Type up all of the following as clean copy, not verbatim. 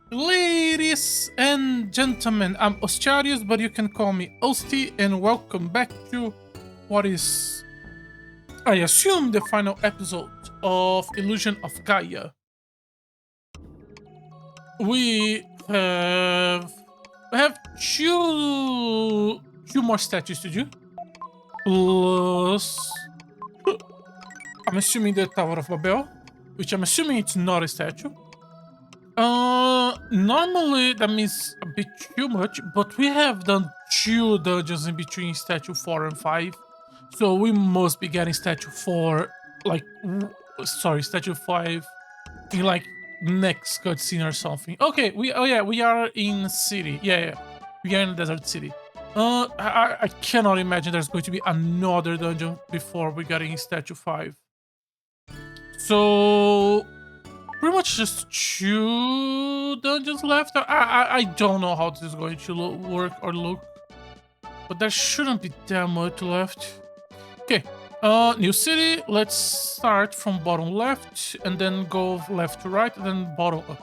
Ladies and gentlemen, I'm Ostarius, but you can call me Osti, and welcome back to what is, I assume, the final episode of Illusion of Gaia. We have two more statues to do. Plus, I'm assuming the Tower of Babel, which I'm assuming it's not a statue. Normally that means a bit too much, but we have done two dungeons in between statue 4 and 5. So we must be getting statue 4, like, statue 5 in like next cutscene or something. Okay, we are in city. Yeah, we are in a desert city. I cannot imagine there's going to be another dungeon before we get in statue 5. So pretty much just two dungeons left. I don't know how this is going to work or look, but there shouldn't be that much left. Okay, new city. Let's start from bottom left and then go left to right and then bottom up.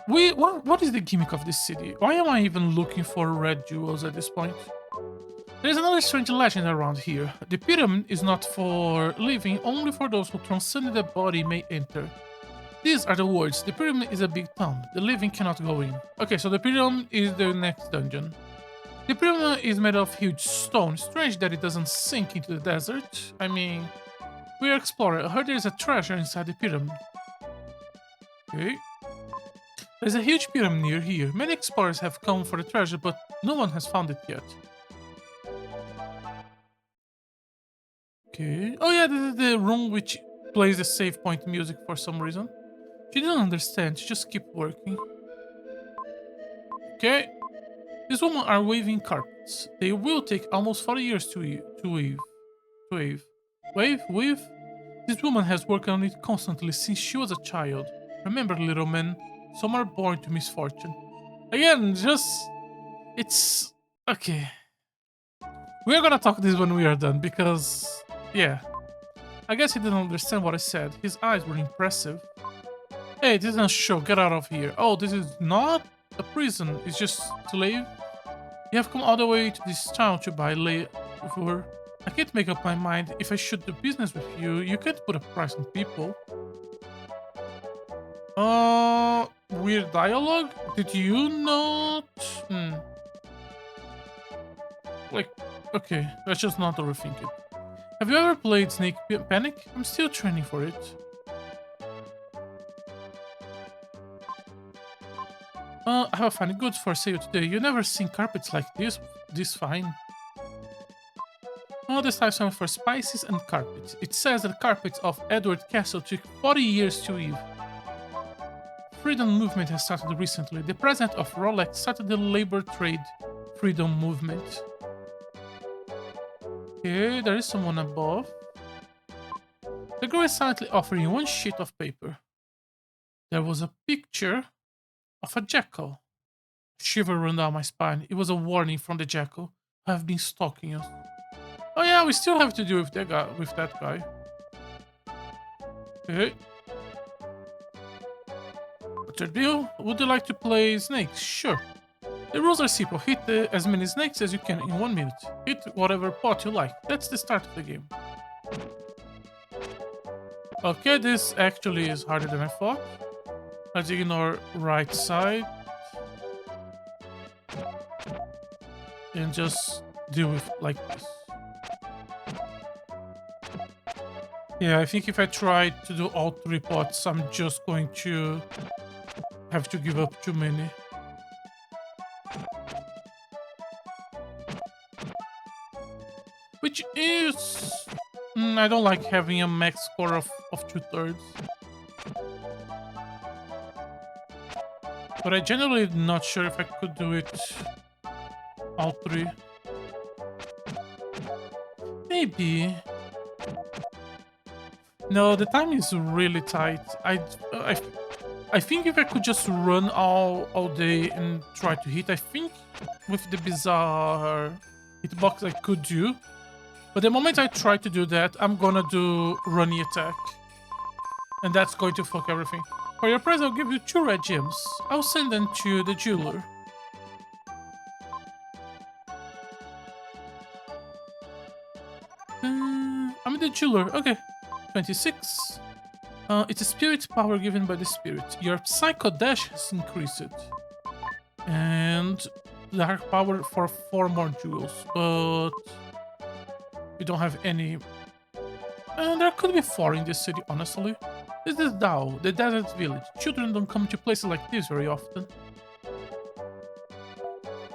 What is the gimmick of this city? Why am I even looking for red jewels at this point? There's another strange legend around here. The pyramid is not for living, only for those who transcend the body may enter. These are the words. The pyramid is a big tomb. The living cannot go in. Okay, so the pyramid is the next dungeon. The pyramid is made of huge stone. Strange that it doesn't sink into the desert. I mean, we are exploring. I heard there's a treasure inside the pyramid. Okay. There's a huge pyramid near here. Many explorers have come for the treasure, but no one has found it yet. Okay. Oh yeah, this is the room which plays the save point music for some reason. She didn't understand. She just keep working. Okay. These women are weaving carpets. They will take almost 40 years to weave. To weave. Weave? This woman has worked on it constantly since she was a child. Remember, little man, some are born to misfortune. Again, it's okay. We're gonna talk this when we are done because, yeah. I guess he didn't understand what I said. His eyes were impressive. Hey, this isn't a show. Get out of here. Oh, this is not a prison. It's just to live. You have come all the way to this town to buy labor. I can't make up my mind if I should do business with you. You can't put a price on people. Weird dialogue? Did you not? Like, okay, let's just not overthink it. Have you ever played Snake Panic? I'm still training for it. I have a fine goods for sale today. You never seen carpets like this fine. Oh, this time for spices and carpets. It says that carpets of Edward Castle took 40 years to weave. Freedom movement has started recently. The president of Rolex started the labor trade freedom movement. Okay, there is someone above. The girl is silently offering one sheet of paper. There was a picture of a jackal. A shiver ran down my spine. It was a warning from the jackal who have been stalking us. Oh yeah, we still have to deal with that guy. Okay. What's your deal? Would you like to play snakes? Sure. The rules are simple. Hit as many snakes as you can in 1 minute. Hit whatever pot you like. That's the start of the game. Okay, this actually is harder than I thought. Let's ignore right side. And just deal with like this. Yeah, I think if I try to do all 3 pots, I'm just going to have to give up too many. Which is... I don't like having a max score of 2/3. But I generally not sure if I could do it all 3. Maybe. No, the time is really tight. I think if I could just run all day and try to hit, I think with the bizarre hitbox I could do. But the moment I try to do that, I'm gonna do runny attack. And that's going to fuck everything. For your prize, I'll give you 2 red gems. I'll send them to the jeweler. I'm the jeweler. Okay. 26. It's a spirit power given by the spirit. Your psycho dash has increased. And dark power for 4 more jewels. But we don't have any. There could be 4 in this city, honestly. This is Dao, the desert village. Children don't come to places like this very often.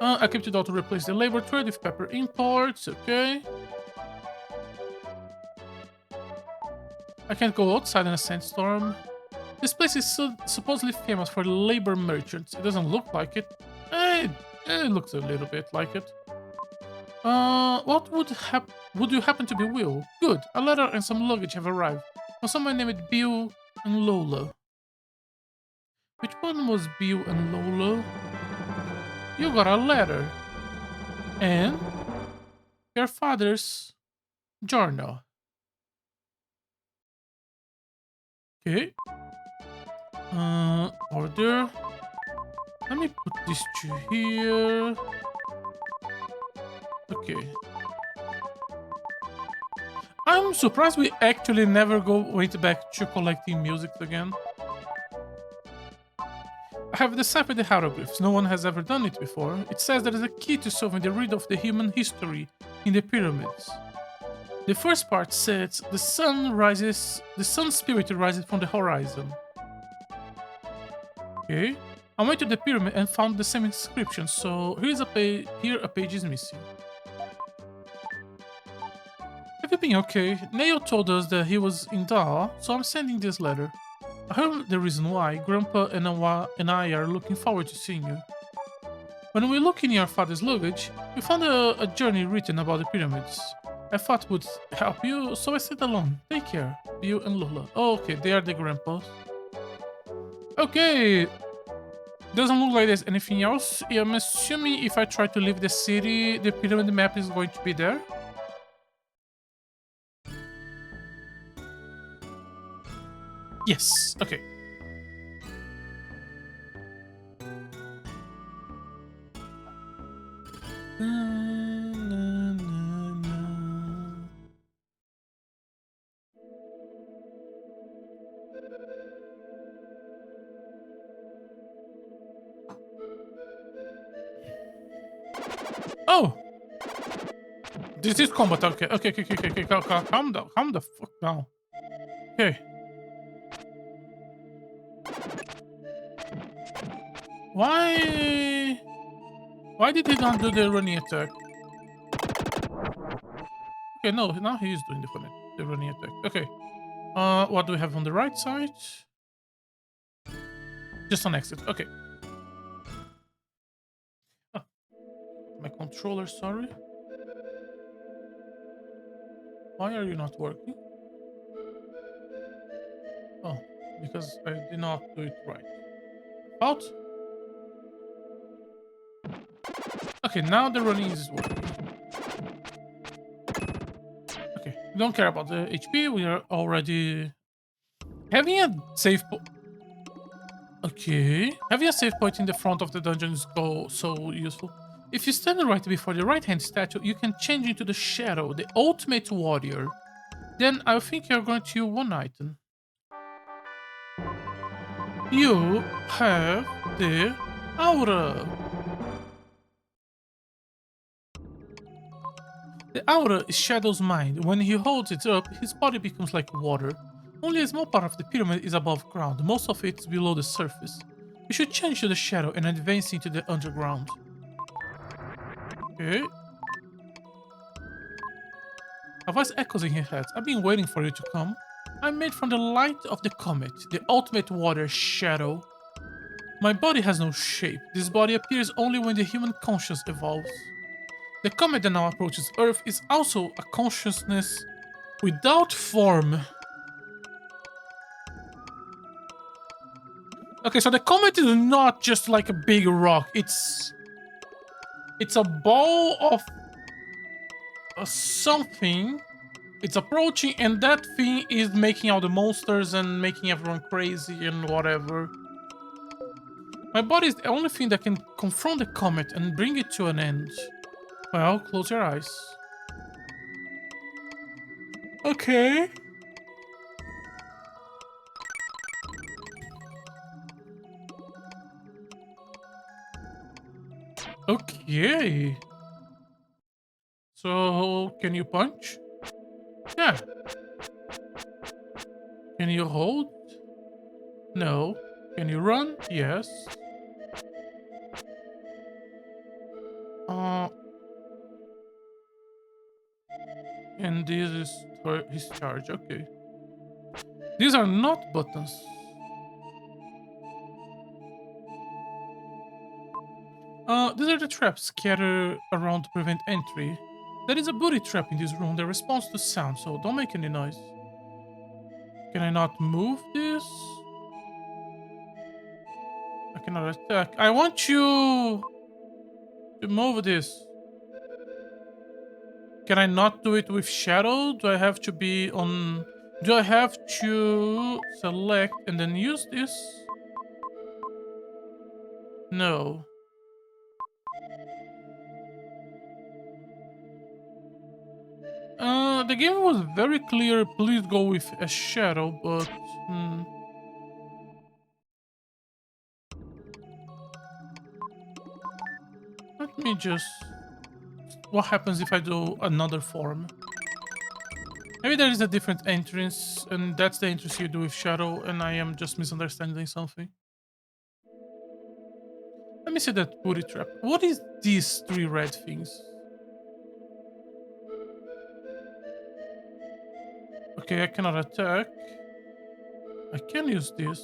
I kept it out to replace the labor trade with pepper imports, okay. I can't go outside in a sandstorm. This place is supposedly famous for labor merchants. It doesn't look like it. It looks a little bit like it. What would you happen to be Will? Good, a letter and some luggage have arrived. From someone named Bill and Lola. Which one was Bill and Lola? You got a letter. And your father's journal. Okay. Order. Let me put this to here. Okay. I'm surprised we actually never went back to collecting music again. I have deciphered the hieroglyphs. No one has ever done it before. It says there is a key to solving the riddle of the human history in the pyramids. The first part says the sun spirit rises from the horizon. Okay. I went to the pyramid and found the same inscription, so here a page is missing. Have you been okay? Neil told us that he was in Dao, so I'm sending this letter. I heard the reason why. Grandpa and I are looking forward to seeing you. When we look in your father's luggage, we found a journey written about the pyramids. I thought it would help you, so I sent along. Take care, Bill and Lola. Oh, okay, they are the grandpas. Okay. Doesn't look like there's anything else. I'm assuming if I try to leave the city, the pyramid map is going to be there. Yes, okay. Oh! This is combat, okay. Okay. Calm down. Calm the fuck down. Okay. Why did he not do the running attack? Okay, no, now he is doing the running attack. Okay. What do we have on the right side? Just an exit. Okay. Oh, my controller, sorry. Why are you not working? Oh, because I did not do it right. Out. Okay, now the running is working. Okay, don't care about the HP. We are already having a save point. Okay, having a save point in the front of the dungeon is so useful. If you stand right before the right-hand statue, you can change into the Shadow, the ultimate warrior. Then I think you're going to use one item. You have the Aura. The Aura is Shadow's mind. When he holds it up, his body becomes like water. Only a small part of the pyramid is above ground. Most of it is below the surface. You should change to the Shadow and advance into the underground. Okay. A voice echoes in his head. I've been waiting for you to come. I'm made from the light of the comet, the ultimate water Shadow. My body has no shape. This body appears only when the human conscience evolves. The comet that now approaches Earth is also a consciousness without form. Okay, so the comet is not just like a big rock. It's a ball of something It's approaching, and that thing is making all the monsters and making everyone crazy and whatever. My body is the only thing that can confront the comet and bring it to an end. Well, close your eyes. Okay. Okay. So, can you punch? Yeah. Can you hold? No. Can you run? Yes. Uh, and this is his charge. Okay. These are not buttons. These are the traps scattered around to prevent entry. There is a booty trap in this room that responds to sound, so don't make any noise. Can I not move this? I cannot attack. I want you to move this. Can I not do it with shadow? Do I have to be on... Do I have to select and then use this? No. The game was very clear. Please go with a shadow, but... Let me just... What happens if I do another form? Maybe there is a different entrance, and that's the entrance you do with shadow, and I am just misunderstanding something. Let me see that booty trap. What is these three red things? Okay, I cannot attack. I can use this.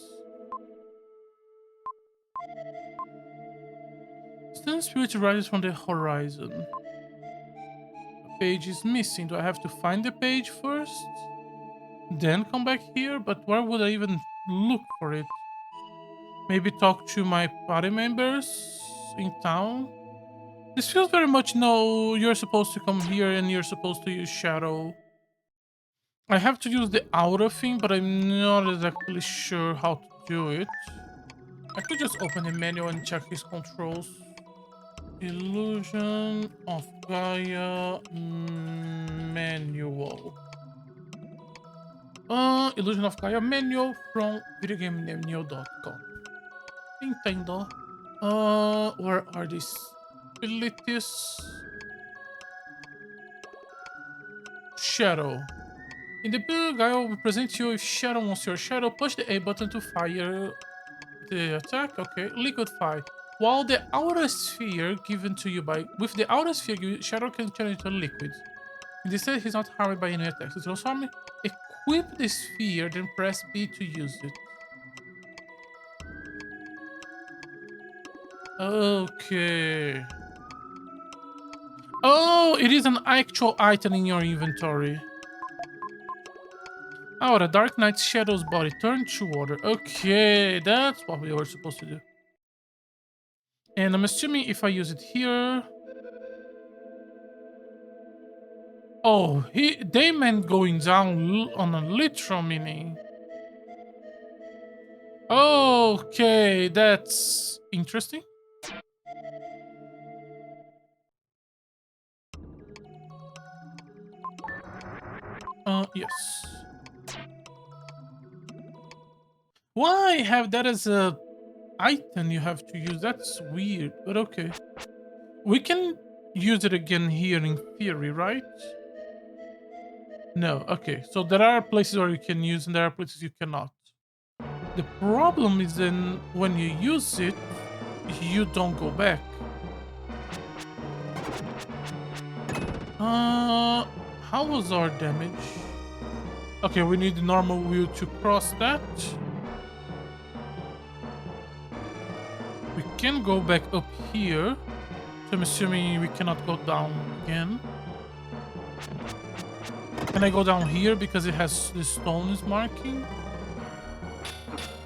Stone spirit rises from the horizon. A page is missing. Do I have to find the page first? Then come back here? But where would I even look for it? Maybe talk to my party members in town? This feels very much no, you're supposed to come here and you're supposed to use shadow. I have to use the outer thing, but I'm not exactly sure how to do it. I could just open the menu and check his controls. Illusion of Gaia manual. Illusion of Gaia manual from videogamemenu.com. Nintendo. Where are these abilities? Shadow. In the book, I will present you with Shadow Monster. Shadow, push the A button to fire the attack. Okay, liquid fire. While the outer sphere given to you by... With the outer sphere, Shadow can turn into a liquid. In this case, he's not harmed by any attacks. To transform it, equip the sphere, then press B to use it. Okay. Oh, it is an actual item in your inventory. Oh, the Dark Knight's Shadow's body turned to water. Okay, that's what we were supposed to do. And I'm assuming if I use it here... Oh, they meant going down on a literal meaning. Okay, that's interesting. Yes. Why have that as a item you have to use? That's weird, but okay. We can use it again here in theory, right? No, okay. So there are places where you can use and there are places you cannot. The problem is then when you use it, you don't go back. How was our damage? Okay, we need the normal wheel to cross that. We can go back up here. So I'm assuming we cannot go down again. Can I go down here because it has the stone is marking?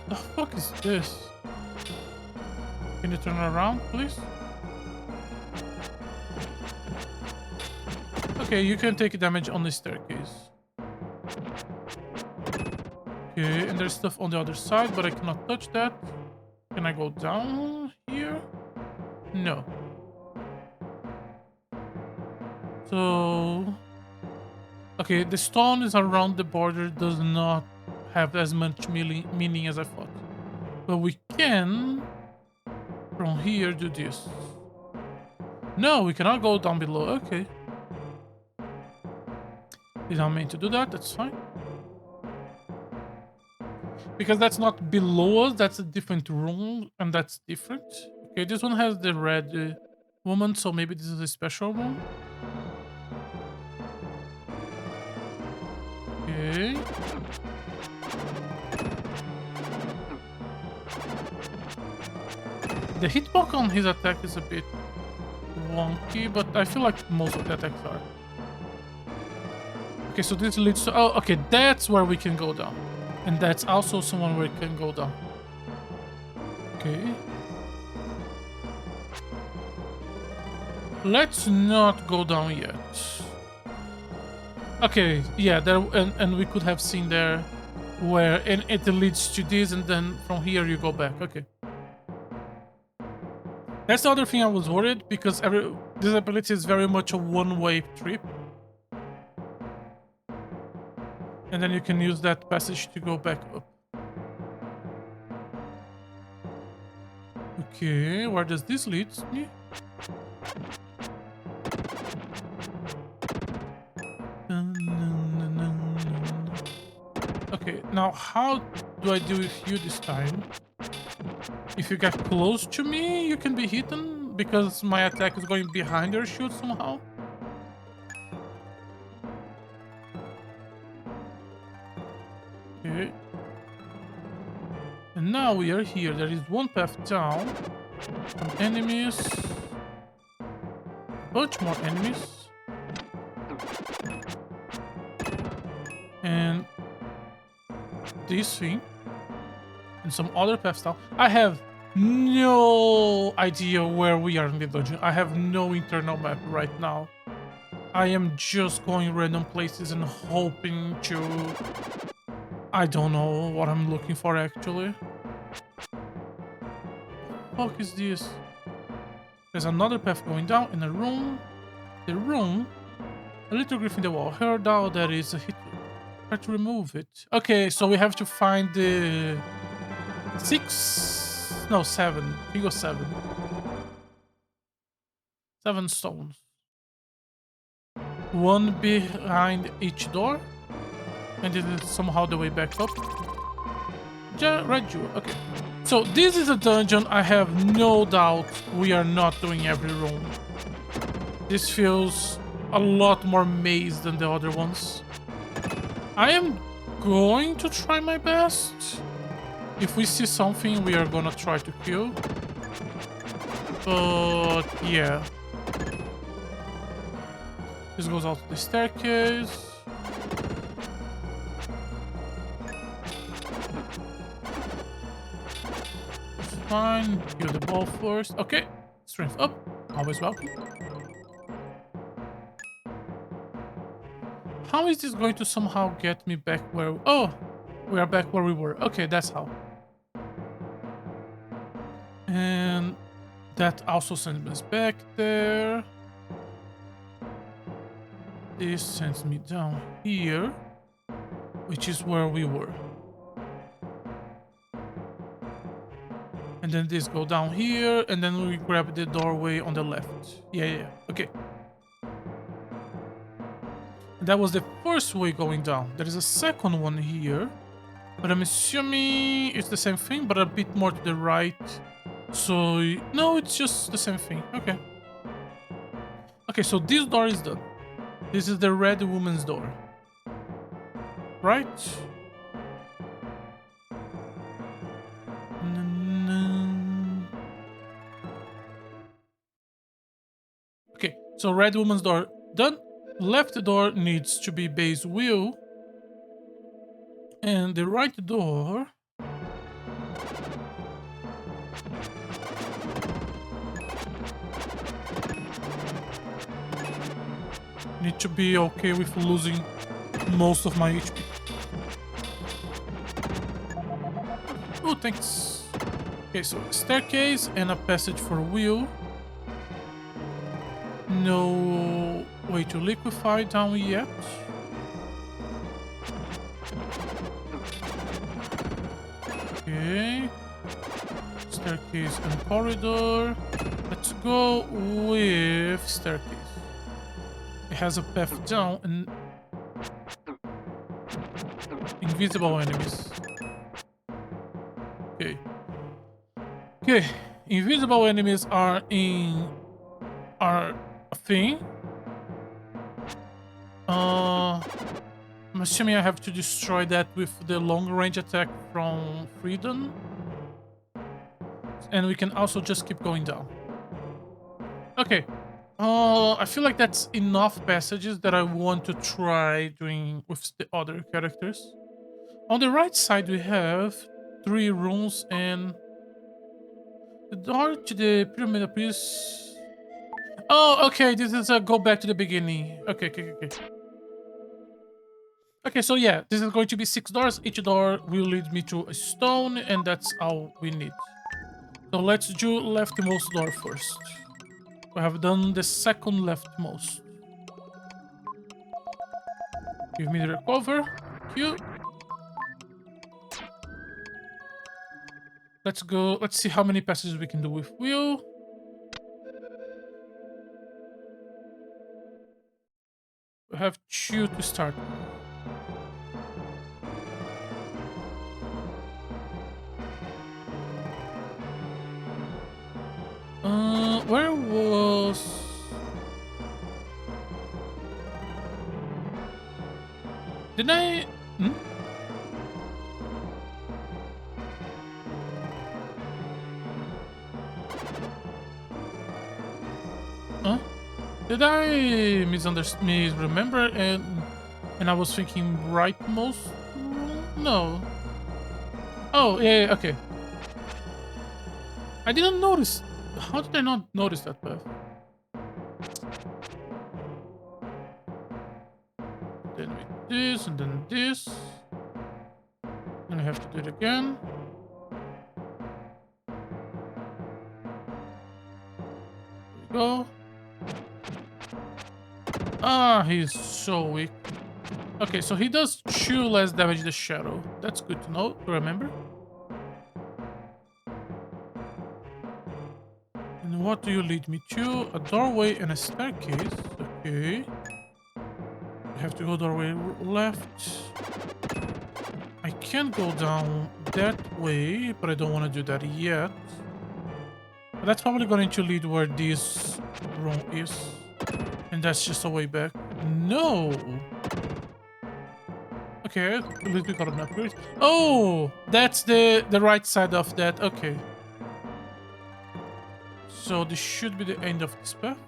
The fuck is this? Can you turn around, please? Okay, you can take damage on the staircase. Okay, and there's stuff on the other side, but I cannot touch that. Can I go down here? No. So... Okay, the stone is around the border, does not have as much meaning as I thought. But we can, from here, do this. No, we cannot go down below. Okay. Did I mean to do that? That's fine. Because that's not below us, that's a different room, and that's different. Okay, this one has the red woman, so maybe this is a special room. Okay. The hitbox on his attack is a bit wonky, but I feel like most of the attacks are. Okay, so this leads to... Oh, okay, that's where we can go down. And that's also someone where we can go down. Okay. Let's not go down yet. Okay, yeah, there and we could have seen there where and it leads to this, and then from here you go back. Okay. That's the other thing I was worried, because this ability is very much a one-way trip. And then you can use that passage to go back up. Okay, where does this lead me? Okay, now how do I deal with you this time? If you get close to me, you can be hidden because my attack is going behind your shield somehow. Okay. And now we are here. There is one path down. Some enemies. A bunch more enemies. And this thing. And some other paths down. I have no idea where we are in the dungeon. I have no internal map right now. I am just going random places and hoping to... I don't know what I'm looking for actually. What the fuck is this? There's another path going down in a room. The room, a little griff in the wall. Heard out there is a hit. Try to remove it. Okay, so we have to find the 7. I think it was 7. 7 stones. One behind each door. And this is somehow the way back up. Red jewel. Okay. So this is a dungeon. I have no doubt we are not doing every room. This feels a lot more maze than the other ones. I am going to try my best. If we see something, we are gonna try to kill. But yeah. This goes out the staircase. Fine. Kill the ball first. Okay. Strength up. Always welcome. How is this going to somehow get me back where... Oh! We are back where we were. Okay, that's how. And that also sends us back there. This sends me down here, which is where we were. And then this go down here, and then we grab the doorway on the left. Yeah. Okay. And that was the first way going down. There is a second one here, but I'm assuming it's the same thing, but a bit more to the right. So, no, it's just the same thing. Okay. Okay, so this door is done. This is the red woman's door. Right? Okay, so red woman's door done. Left door needs to be base wheel. And the right door... need to be okay with losing most of my HP. thanks. Okay, so a staircase and a passage for Will. No way to liquefy down yet. Okay. Staircase and corridor. Let's go with staircase. It has a path down and invisible enemies. Okay. Okay. Invisible enemies are a thing. I'm assuming I have to destroy that with the long range attack from Freedom. And we can also just keep going down. Okay. I feel like that's enough passages that I want to try doing with the other characters. On the right side, we have 3 rooms and the door to the pyramid appears. Oh, okay. This is a go back to the beginning. Okay. Okay, so yeah, this is going to be 6 doors. Each door will lead me to a stone, and that's all we need. So let's do leftmost door first. We have done the second leftmost. Give me the recover. Thank you. Let's go. Let's see how many passages we can do with Will. We have 2 to start. Where was... Did I... Huh? Did I misremember and I was thinking rightmost? No. Oh, yeah, okay. I didn't notice. How did I not notice that path? Then with this and then this. And I have to do it again. There we go. Ah, he's so weak. Okay, so he does 2 less damage to the shadow. That's good to know, to remember. And what do you lead me to? A doorway and a staircase. Okay. I have to go doorway left. I can go down that way, but I don't want to do that yet. But that's probably going to lead where this room is. And that's just a way back. No! Okay, at least we got an upgrade. Oh! That's the right side of that. Okay. So this should be the end of this path.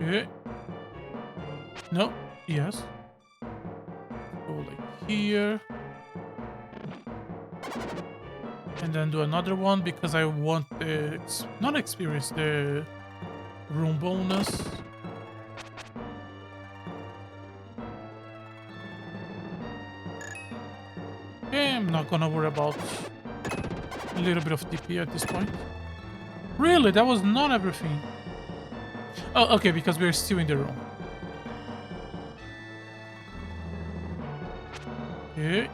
Okay. No. Yes. Go like here. And then do another one because I want the... not experience, the room bonus. Okay, I'm not gonna worry about a little bit of DP at this point. Really? That was not everything. Oh, okay, because we're still in the room. Okay.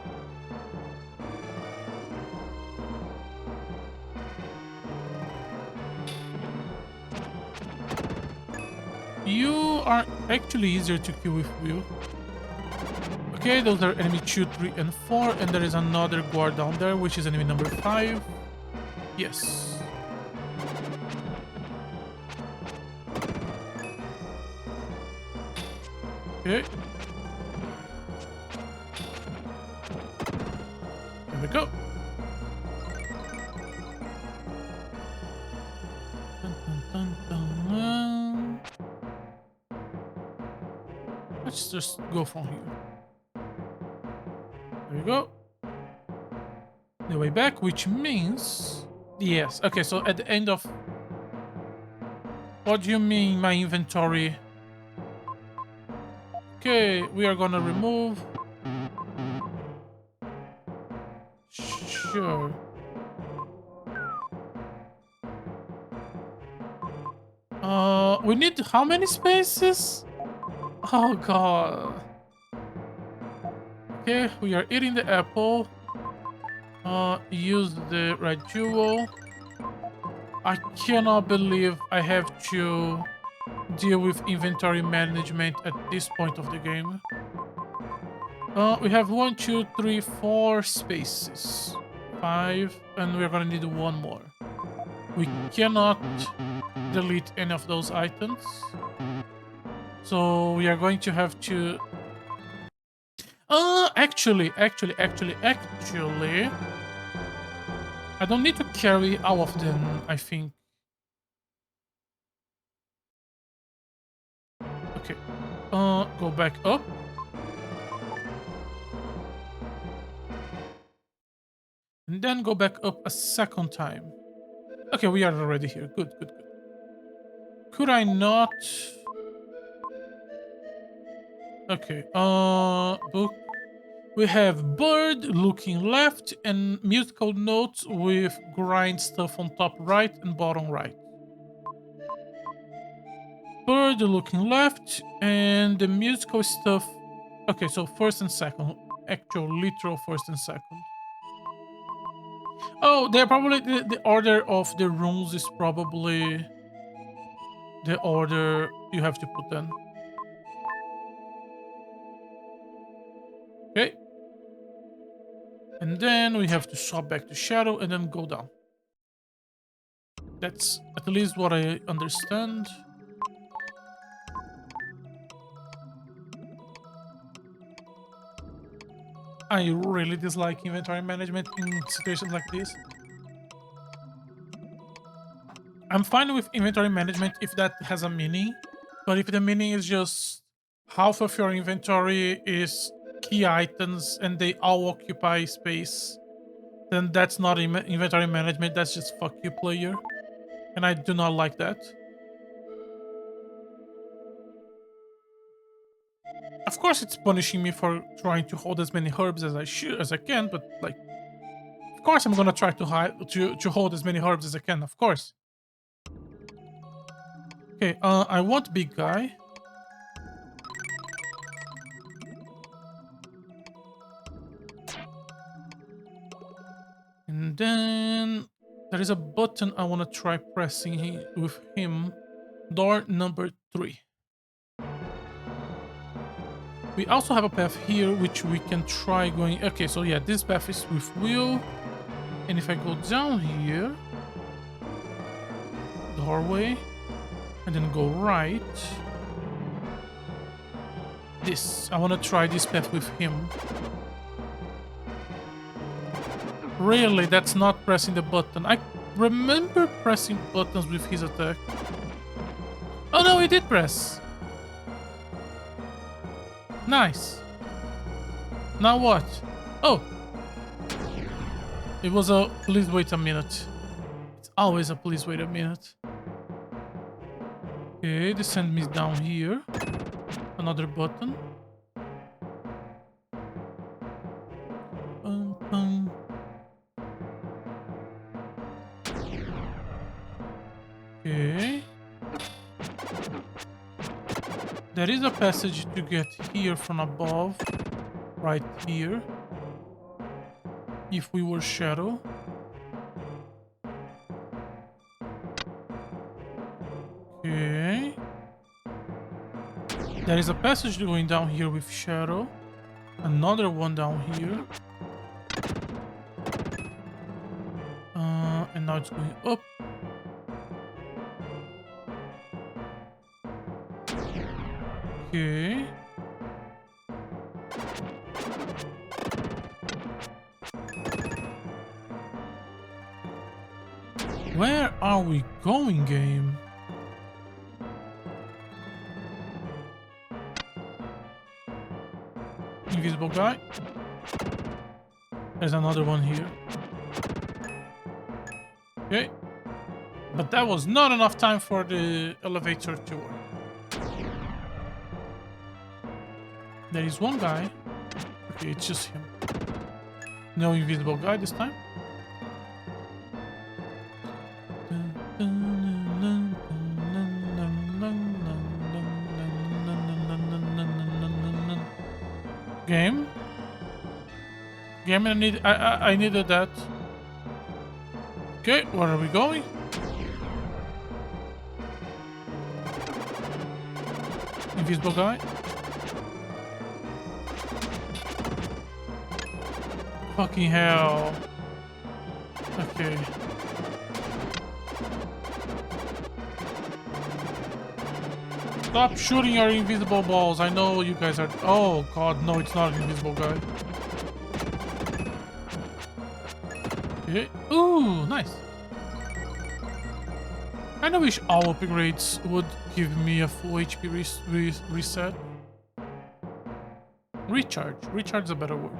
You are actually easier to kill with Will. Okay, those are enemy 2, 3, and 4, and there is another guard down there, which is enemy number 5. Yes. Okay. There we go. Dun, dun, dun, dun. Let's just go from here. There we go. The way back, which means... Yes. Okay, so at the end of... What do you mean my inventory Okay, we are gonna remove. Sure. We need how many spaces? Oh god. Okay, we are eating the apple. Use the red jewel. I cannot believe I have to deal with inventory management at this point of the game. We have 1, 2, 3, 4 spaces. 5, and we're gonna need one more. We cannot delete any of those items. So we are going to have to... actually, I don't need to carry all of them, I think. Okay. Go back up. And then go back up a second time. Okay, we are already here. Good, good, good. Could I not... Okay, book. We have bird looking left and musical notes with grind stuff on top right and bottom right. Bird looking left and the musical stuff. Okay, so first and second. Actual literal first and second. Oh, they're probably the order of the runes is probably the order you have to put them. Okay. And then we have to swap back to shadow and then go down. That's at least what I understand. I really dislike inventory management in situations like this. I'm fine with inventory management if that has a meaning, but if the meaning is just half of your inventory is key items and they all occupy space, then that's not inventory management, that's just fuck you, player. And I do not like that. Of course, it's punishing me for trying to hold as many herbs as I can, but like, of course, I'm gonna try to hold as many herbs as I can. Of course. Okay. I want big guy. And then there is a button I want to try pressing with him. Door number 3. We also have a path here which we can try going. Okay, so yeah, this path is with wheel. And if I go down here, doorway, and then go right. I want to try this path with him. Really, that's not pressing the button. I remember pressing buttons with his attack. Oh no, he did press. Nice. Now what? Oh. It was a please wait a minute. It's always a please wait a minute. Okay, this sends me down here. Another button. Okay. There is a passage to get here from above. Right here. If we were shadow. Okay. There is a passage going down here with shadow. Another one down here. And now it's going up. Okay. Where are we going, game? Invisible guy. There's another one here. Okay. But that was not enough time for the elevator to work. There is one guy. Okay, it's just him. No invisible guy this time. Game. Game, I needed that. Okay, where are we going? Invisible guy. Fucking hell. Okay. Stop shooting your invisible balls. I know you guys are... Oh god, no, it's not an invisible guy. Okay. Ooh, nice. I kinda wish all upgrades would give me a full HP reset. Recharge. Recharge is a better word.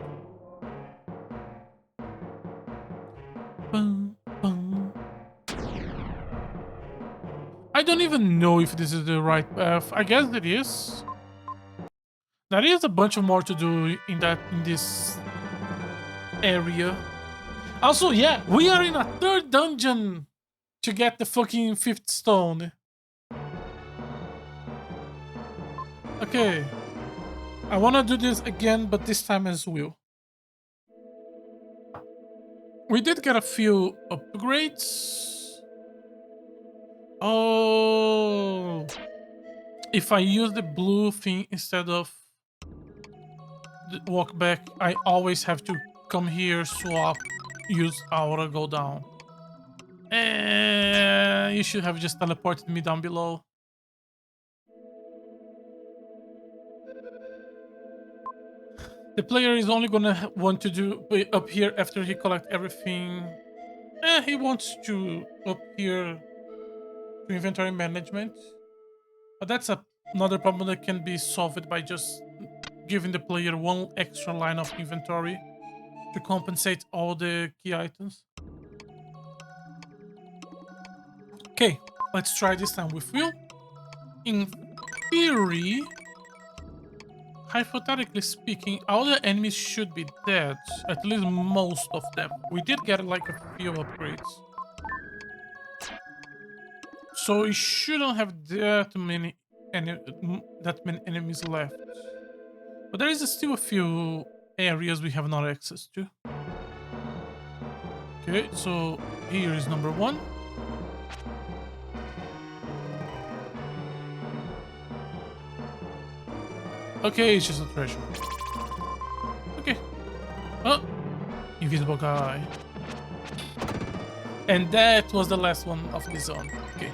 Bum, bum. I don't even know if this is the right path. I guess it is. There is a bunch of more to do in this area. Also, yeah, we are in a third dungeon to get the fucking fifth stone. Okay. I wanna do this again, but this time as well. We did get a few upgrades. Oh. If I use the blue thing instead of the walk back, I always have to come here, swap, use aura, go down. You should have just teleported me down below. The player is only gonna want to do up here after he collect everything. He wants to up here to inventory management. But that's another problem that can be solved by just giving the player one extra line of inventory to compensate all the key items. Okay, let's try this time with Will. In theory, hypothetically speaking, all the enemies should be dead. At least most of them. We did get like a few upgrades. So we shouldn't have that many enemies left. But there is still a few areas we have not access to. Okay, so here is number 1. Okay, it's just a treasure. Okay. Oh, invisible guy. And that was the last one of the zone. Okay.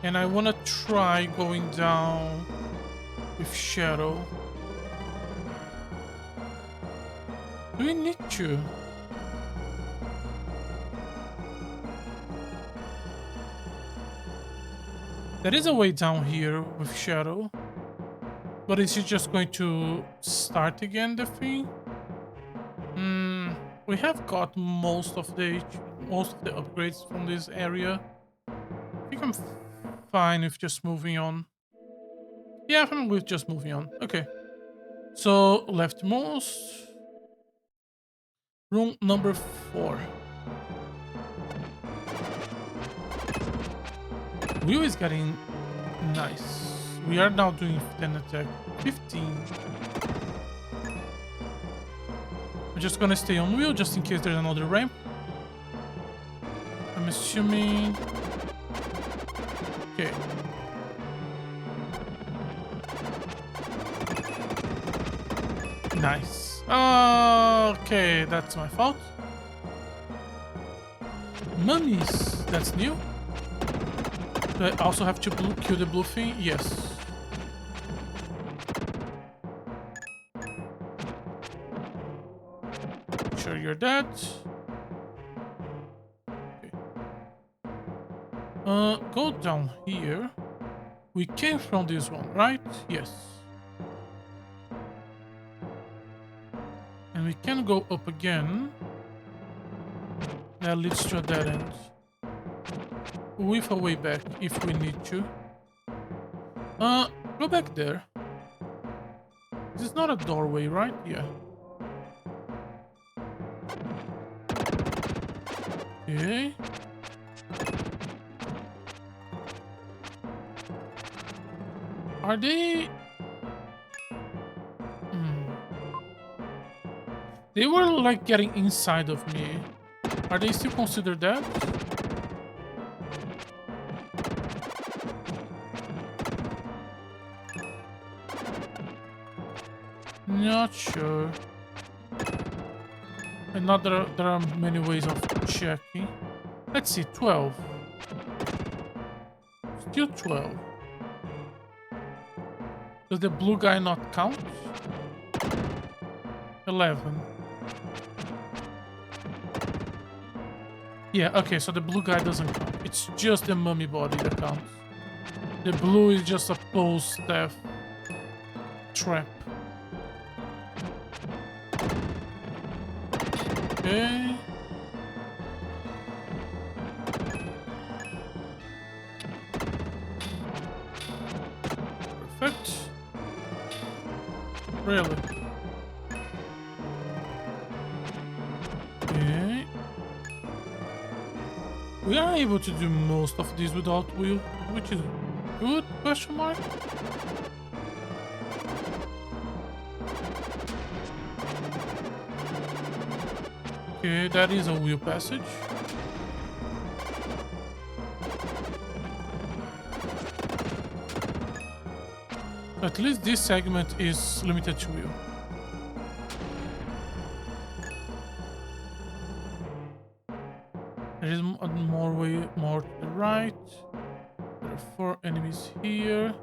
And I want to try going down with Shadow. Do we need to? There is a way down here with Shadow. But is he just going to start again the thing? We have got most of the upgrades from this area. I think I'm fine with just moving on. Yeah, I'm fine with just moving on. Okay. So leftmost. Room number 4. Will is getting nice. We are now doing 10 attack. 15. I'm just gonna stay on Will just in case there's another ramp. I'm assuming... Okay. Nice. Okay, that's my fault. Mummies. That's new. Do I also have to kill the blue thing? Yes. Sure you're dead. Okay. Go down here. We came from this one, right? Yes. And we can go up again. That leads to a dead end. With a way back if we need to. Go back there. This is not a doorway, right? Yeah. Okay. Are they... They were like getting inside of me. Are they still considered that? Not sure. And not there are many ways of checking. Let's see, 12. Still 12. Does the blue guy not count? 11. Yeah, okay, so the blue guy doesn't count. It's just the mummy body that counts. The blue is just a post-death trap. Okay. Perfect. Really? Okay. We are able to do most of these without wheel, which is good, question mark? Okay, that is a wheel passage. At least this segment is limited to wheel. There is more to the right. There are 4 enemies here.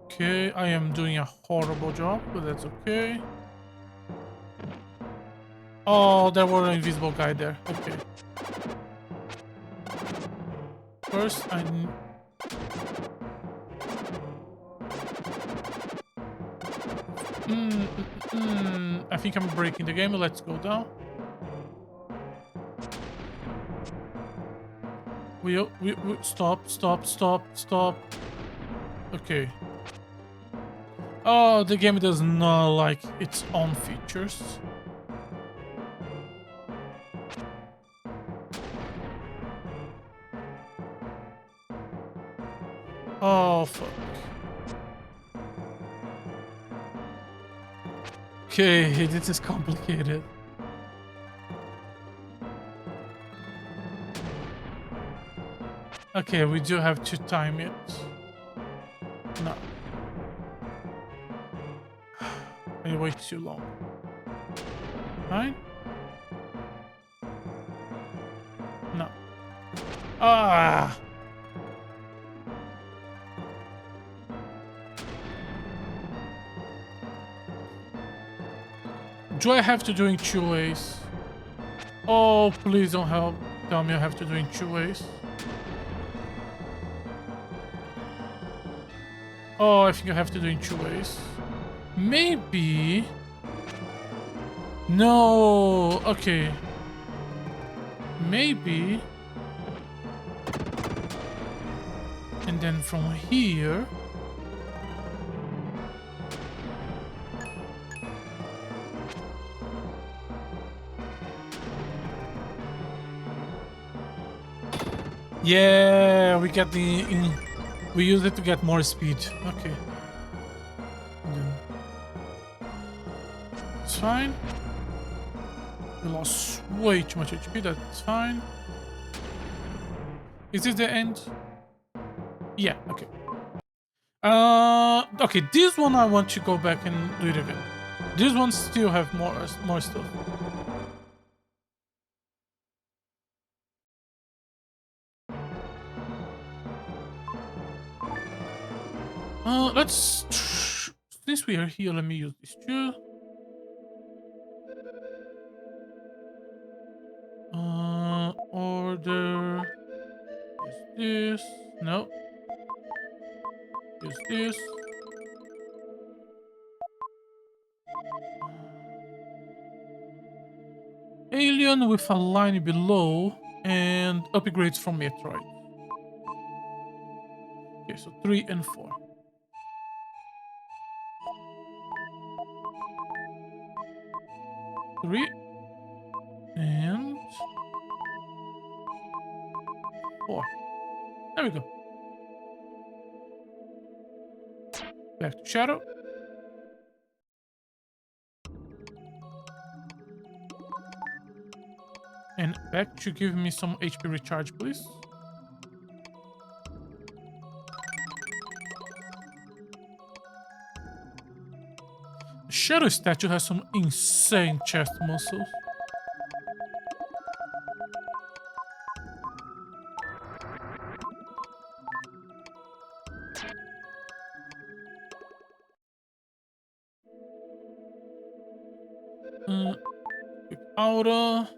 Okay, I am doing a horrible job, but that's okay. Oh, there were an invisible guy there. Okay. First, I think I'm breaking the game. Let's go down. We stop. Okay. Oh, the game does not like its own features. Oh, fuck. Okay, this is complicated. Okay, we do have to time it. No. I wait too long. Right? No. Ah! Do I have to do it 2 ways? Oh, please don't help. Tell me I have to do it 2 ways. Oh, I think I have to do it 2 ways. Maybe... No! Okay. Maybe... And then from here... Yeah, we get we use it to get more speed. Okay. It's fine. We lost way too much HP, that's fine. Is this the end? Yeah, okay. Okay, this one I want to go back and do it again. This one still have more stuff. Let's... Since we are here, let me use this too. Order... Use this. No. Use this. Alien with a line below and upgrades from Metroid. Okay, so 3 and 4. Three and 4. There we go. Back to Shadow. And back to give me some HP recharge, please. The Shadow statue has some insane chest muscles. Quick aura.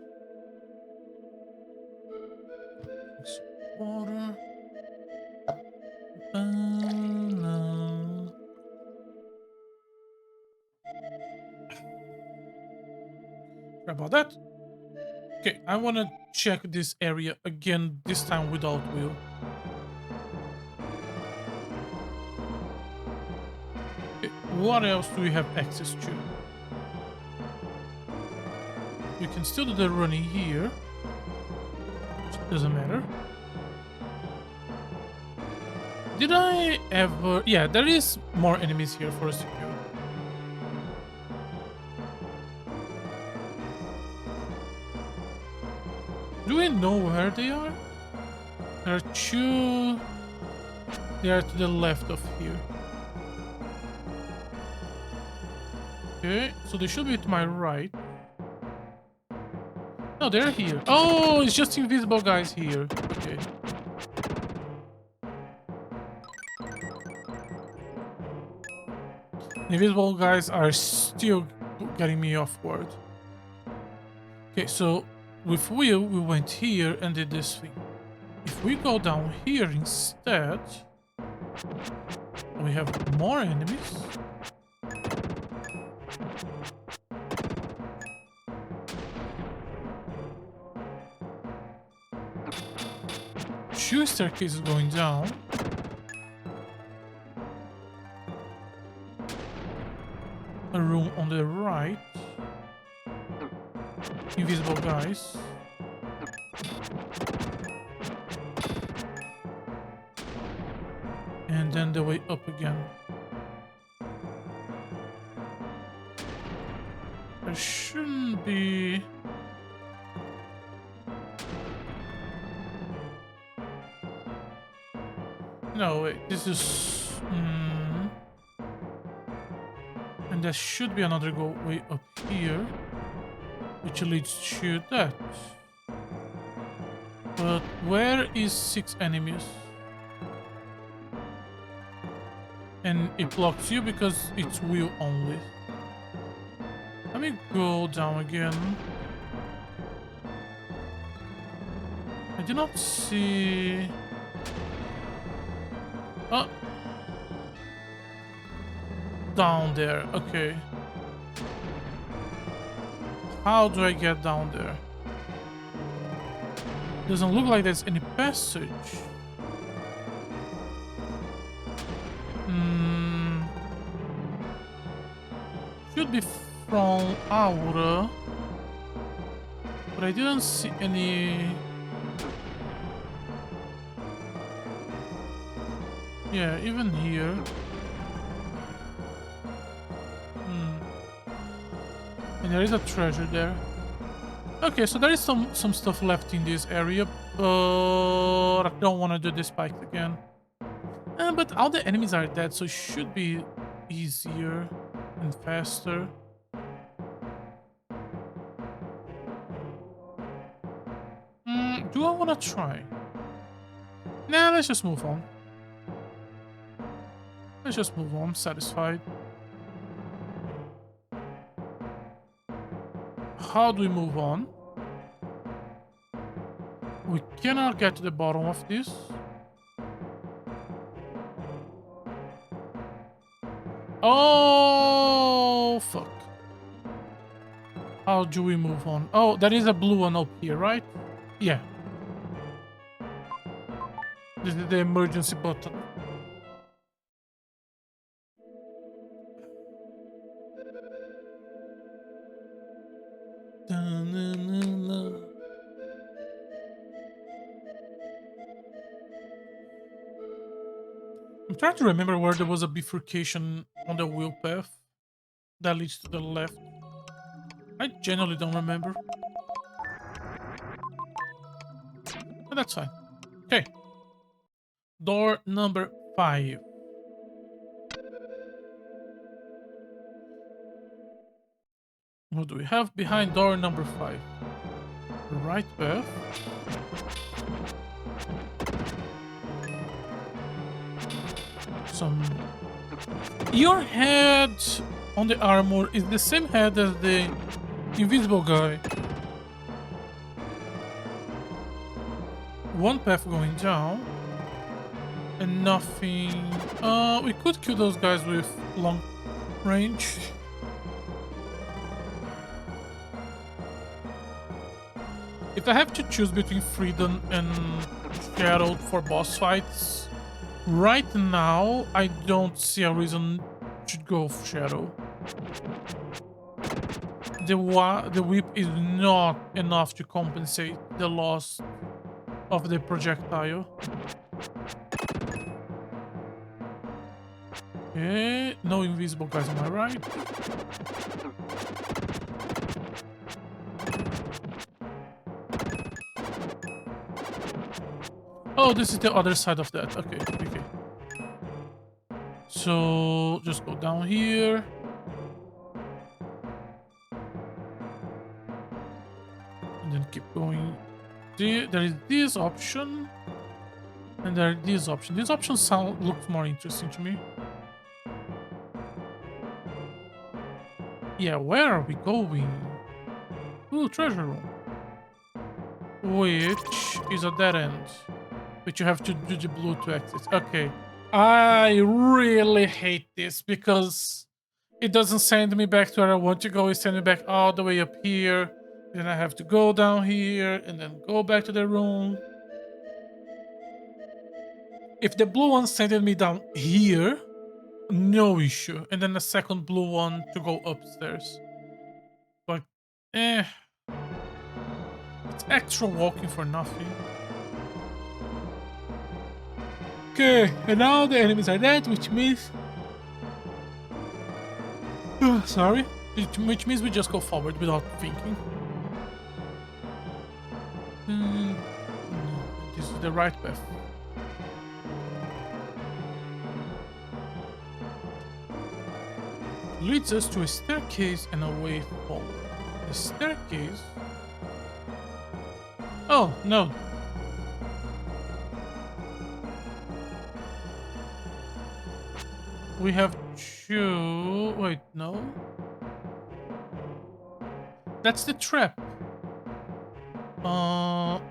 Water. Sorry about that. Okay, I want to check this area again, this time without Will. Okay, what else do we have access to? We can still do the running here. Which doesn't matter. Did I ever... Yeah, there is more enemies here for us to kill. Do we know where they are? There are two... They are to the left of here. Okay, so they should be to my right. No, they're here. Oh, it's just invisible guys here. Okay. Invisible guys are still getting me off guard. Okay, so with Will, we went here and did this thing. If we go down here instead, we have more enemies. Two staircases going down. A room on the right. Invisible guys. And then the way up again. There shouldn't be... No, wait, this is... And there should be another way up here, which leads to that. But where is 6 enemies? And it blocks you because it's Will only. Let me go down again. I did not see... Oh! Down there, okay. How do I get down there? Doesn't look like there's any passage. Should be from Aura. But I didn't see any... Yeah, even here. And there is a treasure there. Okay, so there is some stuff left in this area, but I don't want to do this spike again. But all the enemies are dead, so it should be easier and faster. Do I want to try? Nah, let's just move on. Let's just move on, satisfied. How do we move on? We cannot get to the bottom of this. Oh, fuck. How do we move on? Oh, there is a blue one up here, right? Yeah. This is the emergency button. I'm trying to remember where there was a bifurcation on the wheel path that leads to the left. I generally don't remember. But that's fine. Okay. Door number 5. What do we have behind door number 5? The right path. Some... Your head on the armor is the same head as the invisible guy. One path going down. And nothing... we could kill those guys with long range. If I have to choose between Freedom and Shadow for boss fights, right now I don't see a reason to go for Shadow. The whip is not enough to compensate the loss of the projectile. Okay, no invisible guys on my right. Oh, this is the other side of that. Okay, okay. So, just go down here. And then keep going. There is this option. And there is this option. This option looks more interesting to me. Yeah, where are we going? Ooh, treasure room. Which is a dead end. But you have to do the blue to exit. Okay. I really hate this because it doesn't send me back to where I want to go. It sends me back all the way up here. Then I have to go down here and then go back to the room. If the blue one sent me down here, no issue. And then the second blue one to go upstairs. But, it's extra walking for nothing. Okay, and now the enemies are dead, which means... sorry. Which means we just go forward without thinking. This is the right path. Leads us to a staircase and a way forward. The staircase... Oh, no. We have to... Wait, no. That's the trap.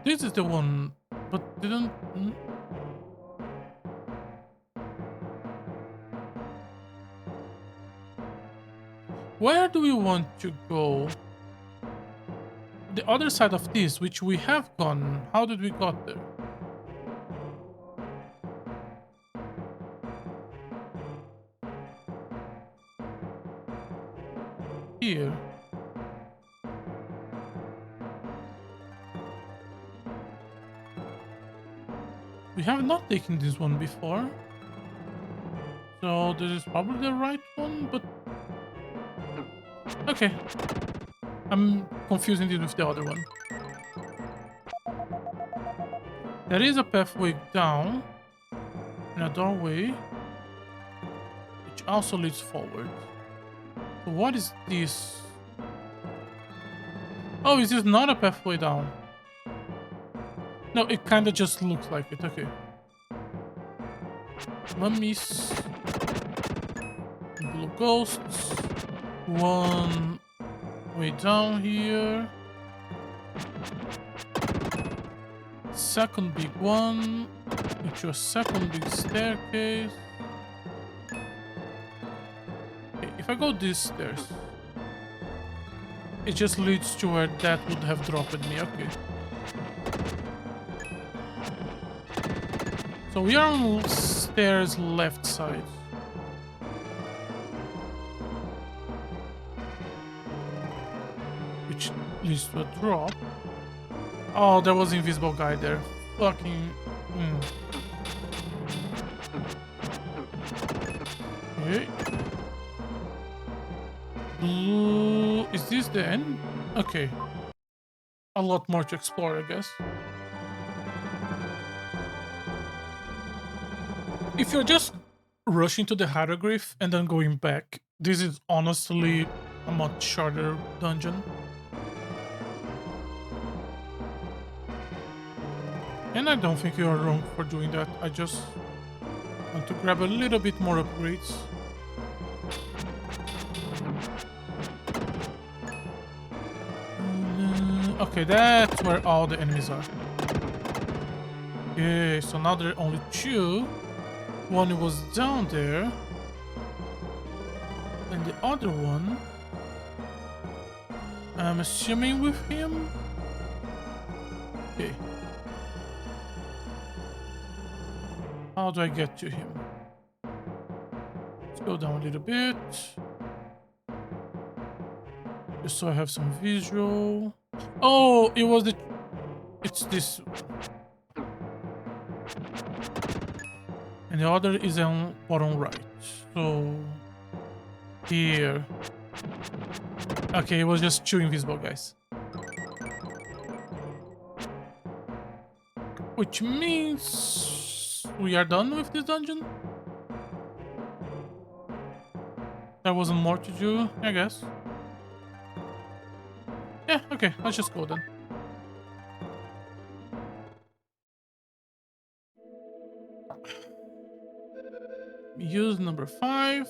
This is the one, but didn't... Where do we want to go? The other side of this, which we have gone. How did we got there? Here. We have not taken this one before. So this is probably the right one, but... Okay. I'm confusing it with the other one. There is a pathway down. And a doorway. Which also leads forward. So what is this? Oh, is this not a pathway down? No, it kind of just looks like it. Okay. Mummies. Blue ghosts. One way down here. Second big one. Into a second big staircase. Okay, if I go these stairs, it just leads to where that would have dropped me. Okay. So we are on stairs left side. Which leads to a drop. Oh, there was an invisible guy there. Fucking... Okay. Blue... Is this the end? Okay. A lot more to explore, I guess. If you're just rushing to the hieroglyph and then going back, this is honestly a much shorter dungeon. And I don't think you're wrong for doing that. I just want to grab a little bit more upgrades. Okay, that's where all the enemies are. Okay, so now there are only two. One was down there. And the other one, I'm assuming with him. Okay. How do I get to him? Let's go down a little bit. Just so I have some visual. Oh, it was the... It's this. And the other is on bottom right. So... Here. Okay, it was just two invisible guys. Which means... we are done with this dungeon? There wasn't more to do, I guess. Yeah, okay, let's just go then. Use number 5.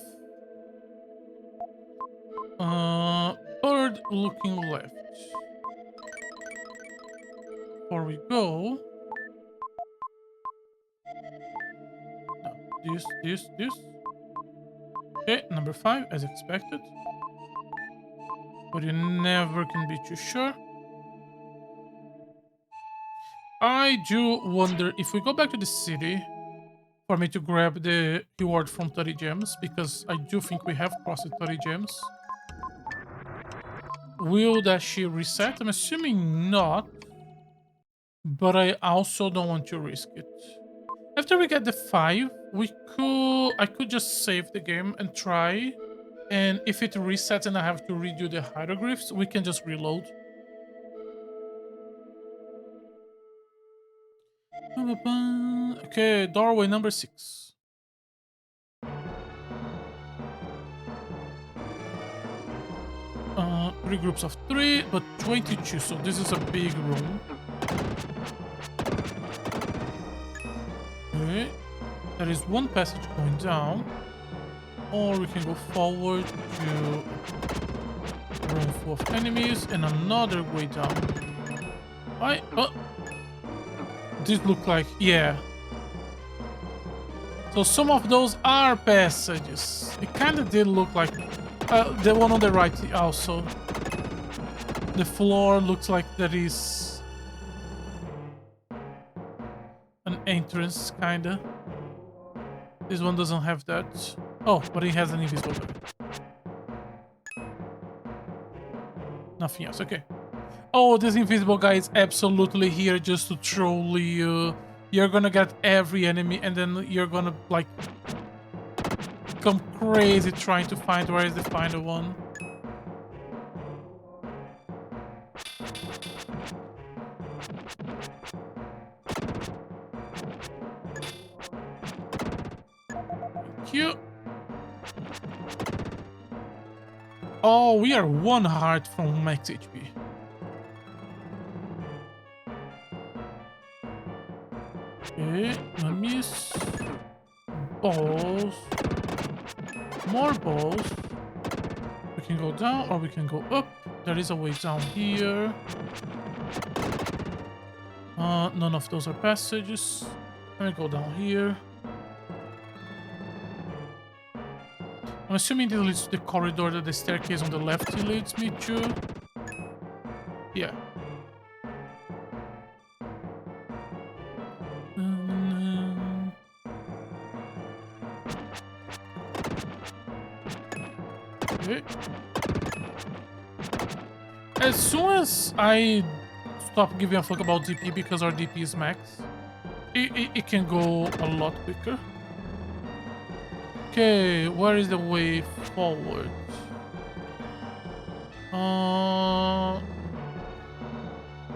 Bird looking left. Before we go... No, this. Okay, number 5, as expected. But you never can be too sure. I do wonder if we go back to the city for me to grab the reward from 30 gems, because I do think we have crossed 30 gems. Will that she reset? I'm assuming not, but I also don't want to risk it. After we get the 5, I could just save the game and try, and if it resets and I have to redo the hieroglyphs, we can just reload. Okay, doorway number 6. 3 groups of 3, but 22, so this is a big room. Okay, there is one passage going down, or we can go forward to a room full of enemies and another way down. This look like, yeah. So some of those are passages. It kind of did look like the one on the right also. The floor looks like there is an entrance, kinda. This one doesn't have that. Oh, but it has an invisible door. Nothing else, okay. Oh, this invisible guy is absolutely here just to troll you. You're gonna get every enemy and then you're gonna, like, come crazy trying to find where is the final one. Thank you. Oh, we are 1 heart from max HP. Okay, mummies. Balls. More balls. We can go down or we can go up. There is a way down here. None of those are passages. Let me go down here. I'm assuming this leads to the corridor that the staircase on the left leads me to. Yeah. Okay. As soon as I stop giving a fuck about DP because our DP is max, it can go a lot quicker. Okay, where is the way forward?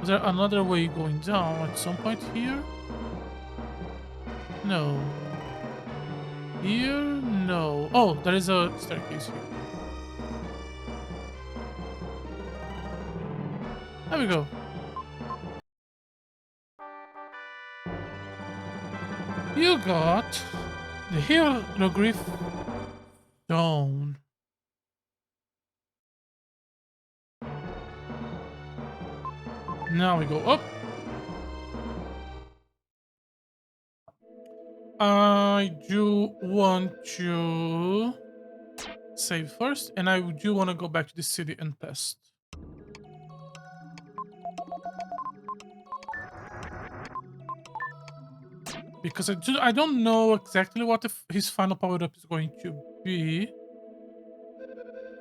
Is there another way going down at some point here? No. Here? No. Oh, there is a staircase here. There we go. You got the hieroglyph stone. Now we go up. I do want to save first, and I do want to go back to the city and test. Because I don't know exactly what his final power-up is going to be.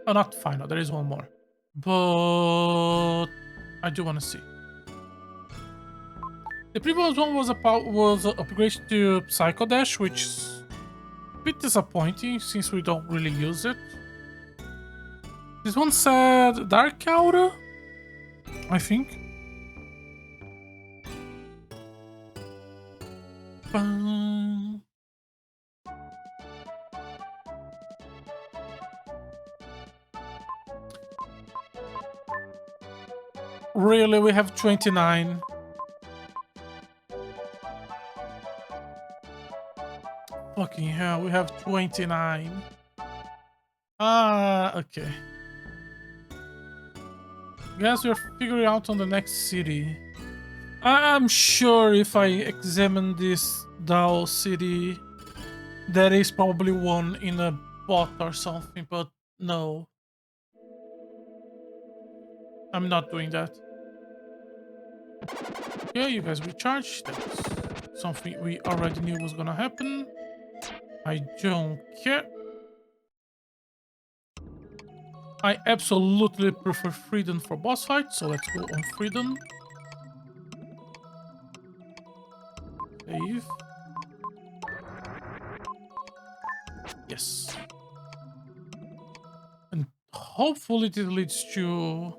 Oh, not final. There is one more. But I do want to see. The previous one was an upgrade to Psycho Dash, which is a bit disappointing since we don't really use it. This one said Dark Aura, I think. Really, we have 29. Fucking hell, we have 29. Ah, okay. Guess we're figuring out on the next city. I'm sure if I examine this Dao city, there is probably one in a bot or something, but no. I'm not doing that. Okay, you guys recharge. That's something we already knew was gonna happen. I don't care. I absolutely prefer freedom for boss fights, so let's go on freedom. Save. Yes. And hopefully this leads to...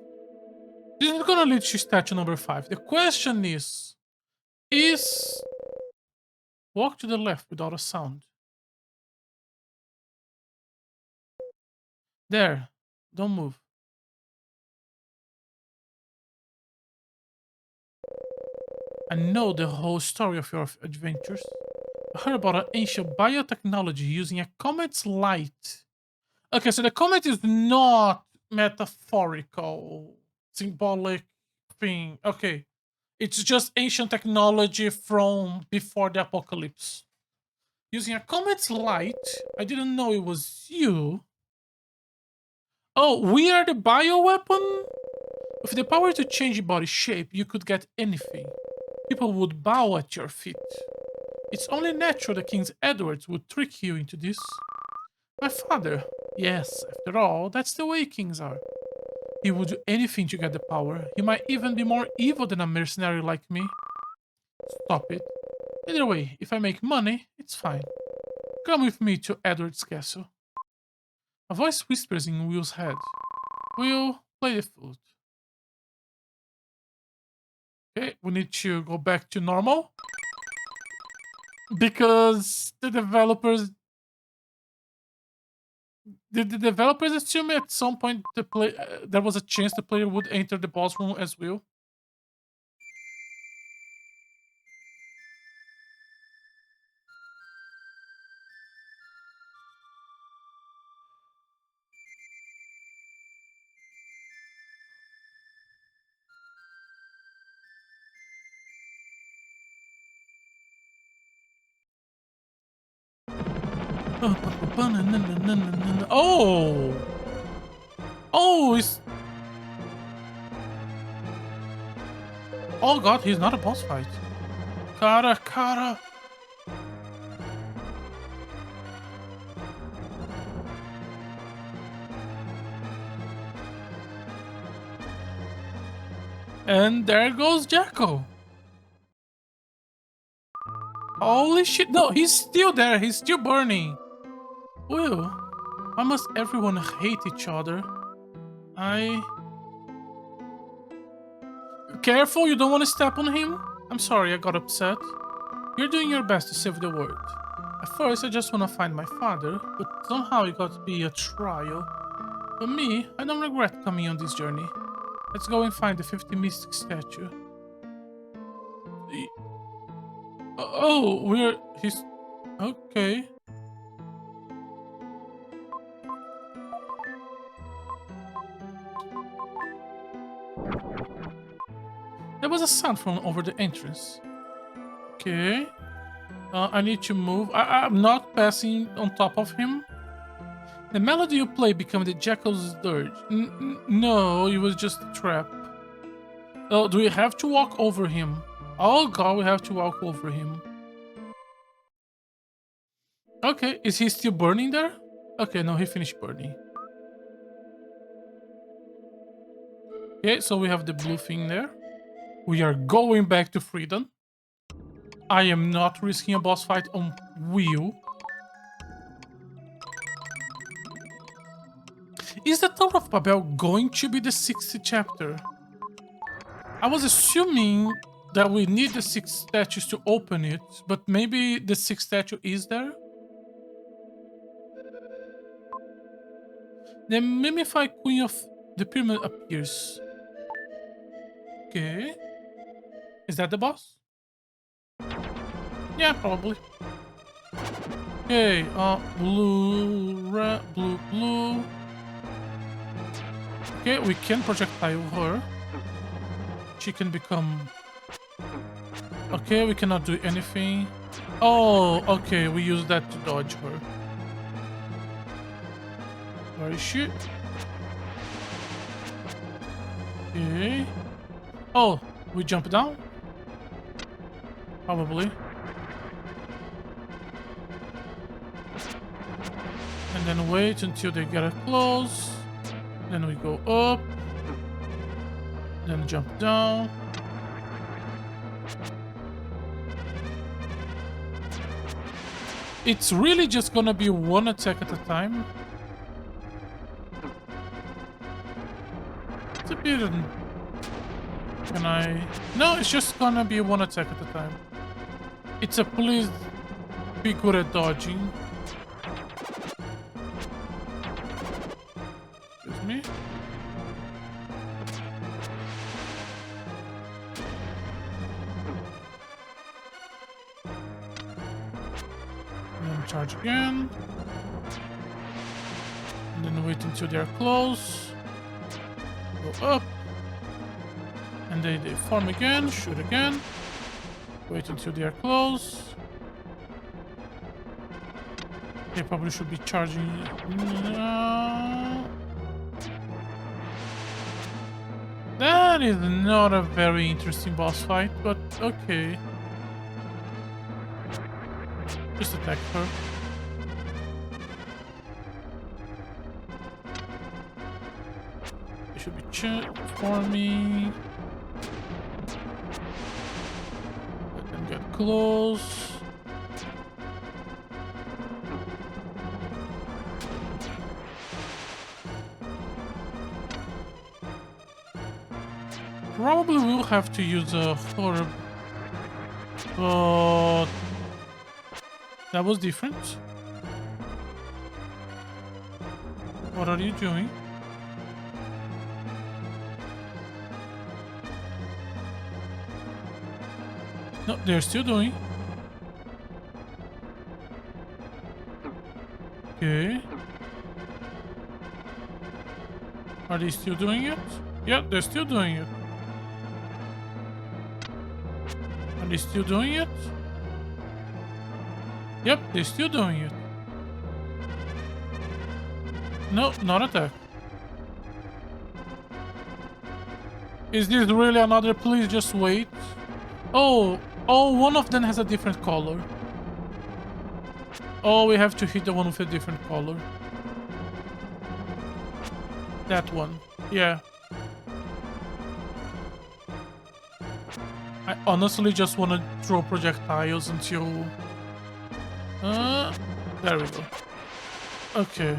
This is gonna lead to statue number 5. The question is walk to the left without a sound. There. Don't move. I know the whole story of your adventures. I heard about an ancient biotechnology using a comet's light. Okay, so the comet is not metaphorical, symbolic thing. Okay. It's just ancient technology from before the apocalypse. Using a comet's light, I didn't know it was you. Oh, we are the bioweapon? With the power to change body shape, you could get anything. People would bow at your feet. It's only natural that King Edward would trick you into this. My father. Yes, after all, that's the way kings are. He would do anything to get the power. He might even be more evil than a mercenary like me. Stop it. Either way, if I make money, it's fine. Come with me to Edward's castle. A voice whispers in Will's head. Will, play the flute. Okay, we need to go back to normal. Because the developers did the developers assume at some point there was a chance the player would enter the boss room as well? Oh! Oh, it's... Oh god, he's not a boss fight. Kara. And there goes Jacko. Holy shit, no, he's still there, he's still burning. Well, why must everyone hate each other? I... Careful, you don't want to step on him? I'm sorry, I got upset. You're doing your best to save the world. At first, I just want to find my father, but somehow it got to be a trial. For me, I don't regret coming on this journey. Let's go and find the 50 Mystic statue. Oh, we're... he's... Okay. There was a sound from over the entrance. Okay. I need to move. I'm not passing on top of him. The melody you play became the jackal's dirge. No, it was just a trap. Oh, do we have to walk over him? Oh god, we have to walk over him. Okay, is he still burning there? Okay, no, he finished burning. Okay, so we have the blue thing there. We are going back to freedom. I am not risking a boss fight on wheel. Is the Tower of Babel going to be the 60th chapter? I was assuming that we need the 6 statues to open it, but maybe the 6th statue is there? The Mimified Queen of the Pyramid appears. Okay. Is that the boss? Yeah, probably. Okay, blue, red, blue, blue. Okay, we can projectile her. She can become... Okay, we cannot do anything. Oh, okay, we use that to dodge her. Where is she? Okay. Oh, we jump down? Probably. And then wait until they get close. Then we go up. Then jump down. It's really just gonna be one attack at a time. It's a bit... Can I... No, it's just gonna be one attack at a time. It's a please be good at dodging. Excuse me. And then charge again. And then wait until they're close. Go up. And they form again, shoot again. Wait until they are close. They probably should be charging. No. That is not a very interesting boss fight, but okay. Just attack her. They should be forming. Let them get close. Probably will have to use a herb, but that was different. What are you doing? No, they're still doing. Okay. Are they still doing it? Yeah, they're still doing it. Are they still doing it? Yep, they're still doing it. No, not attack. Is this really another? Please just wait. Oh, one of them has a different color. Oh, we have to hit the one with a different color. That one. Yeah. I honestly just want to throw projectiles until... there we go. Okay.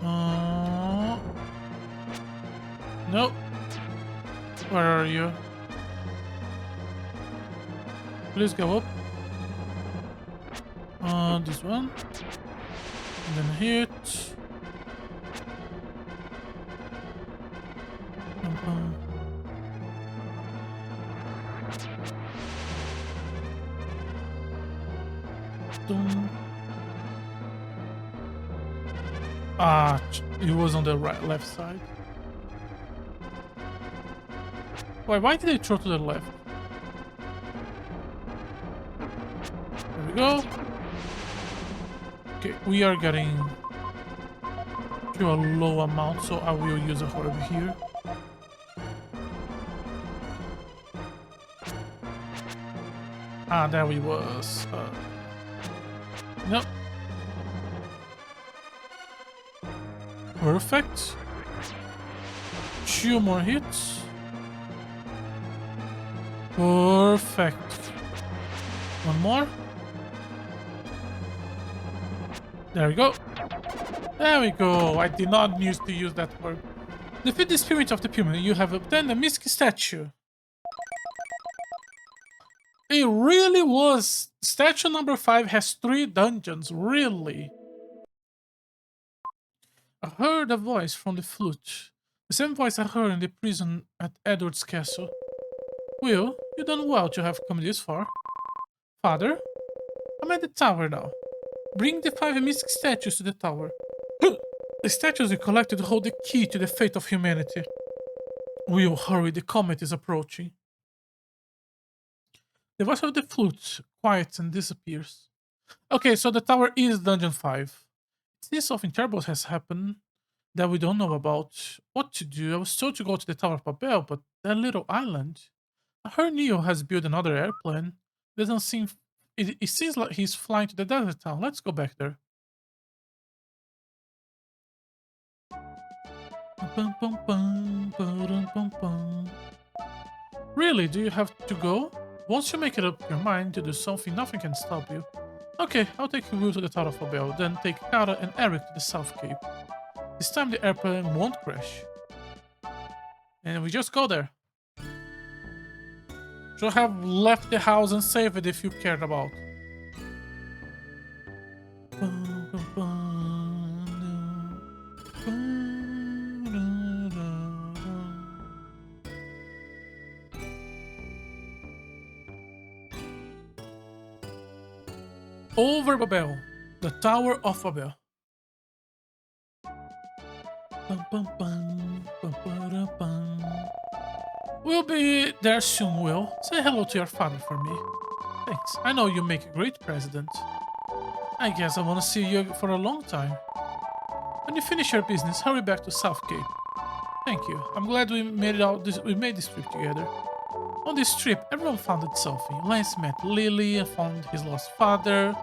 Uh, no. Where are you? Please go up. This one. And then hit. Bum, bum. Dum. Ah, it was on the right, left side. Why did they throw to the left? There we go. Okay, we are getting to a low amount, so I will use a herb here. Ah, there we was. Nope. Perfect. 2 more hits. Perfect. 1 more. There we go. There we go. I did not use to use that word. Defeat the spirit of the puma. You have obtained a mystic statue. It really was. Statue number 5 has 3 dungeons. Really. I heard a voice from the flute. The same voice I heard in the prison at Edward's castle. Will, you done well to have come this far. Father, I'm at the tower now. Bring the 5 mystic statues to the tower. The statues you collected hold the key to the fate of humanity. Will, hurry, the comet is approaching. The voice of the flute quiets and disappears. Okay, so the tower is Dungeon 5. Since something terrible has happened that we don't know about what to do, I was told to go to the Tower of Babel, but that little island. I heard Neo has built another airplane. Doesn't seem. It seems like he's flying to the desert town. Let's go back there. Bum, bum, bum, ba-dum, bum, bum. Really? Do you have to go? Once you make it up your mind to do something, nothing can stop you. Okay, I'll take you to the Tower of Babel, then take Kara and Eric to the South Cape. This time the airplane won't crash. And we just go there. Should have left the house and saved it if you cared about. Over Babel, the Tower of Babel. We'll be there soon, Will. Say hello to your father for me. Thanks. I know you make a great president. I guess I want to see you for a long time. When you finish your business, hurry back to South Cape. Thank you. I'm glad we made it out. We made this trip together. On this trip, everyone found something. Lance met Lily and found his lost father.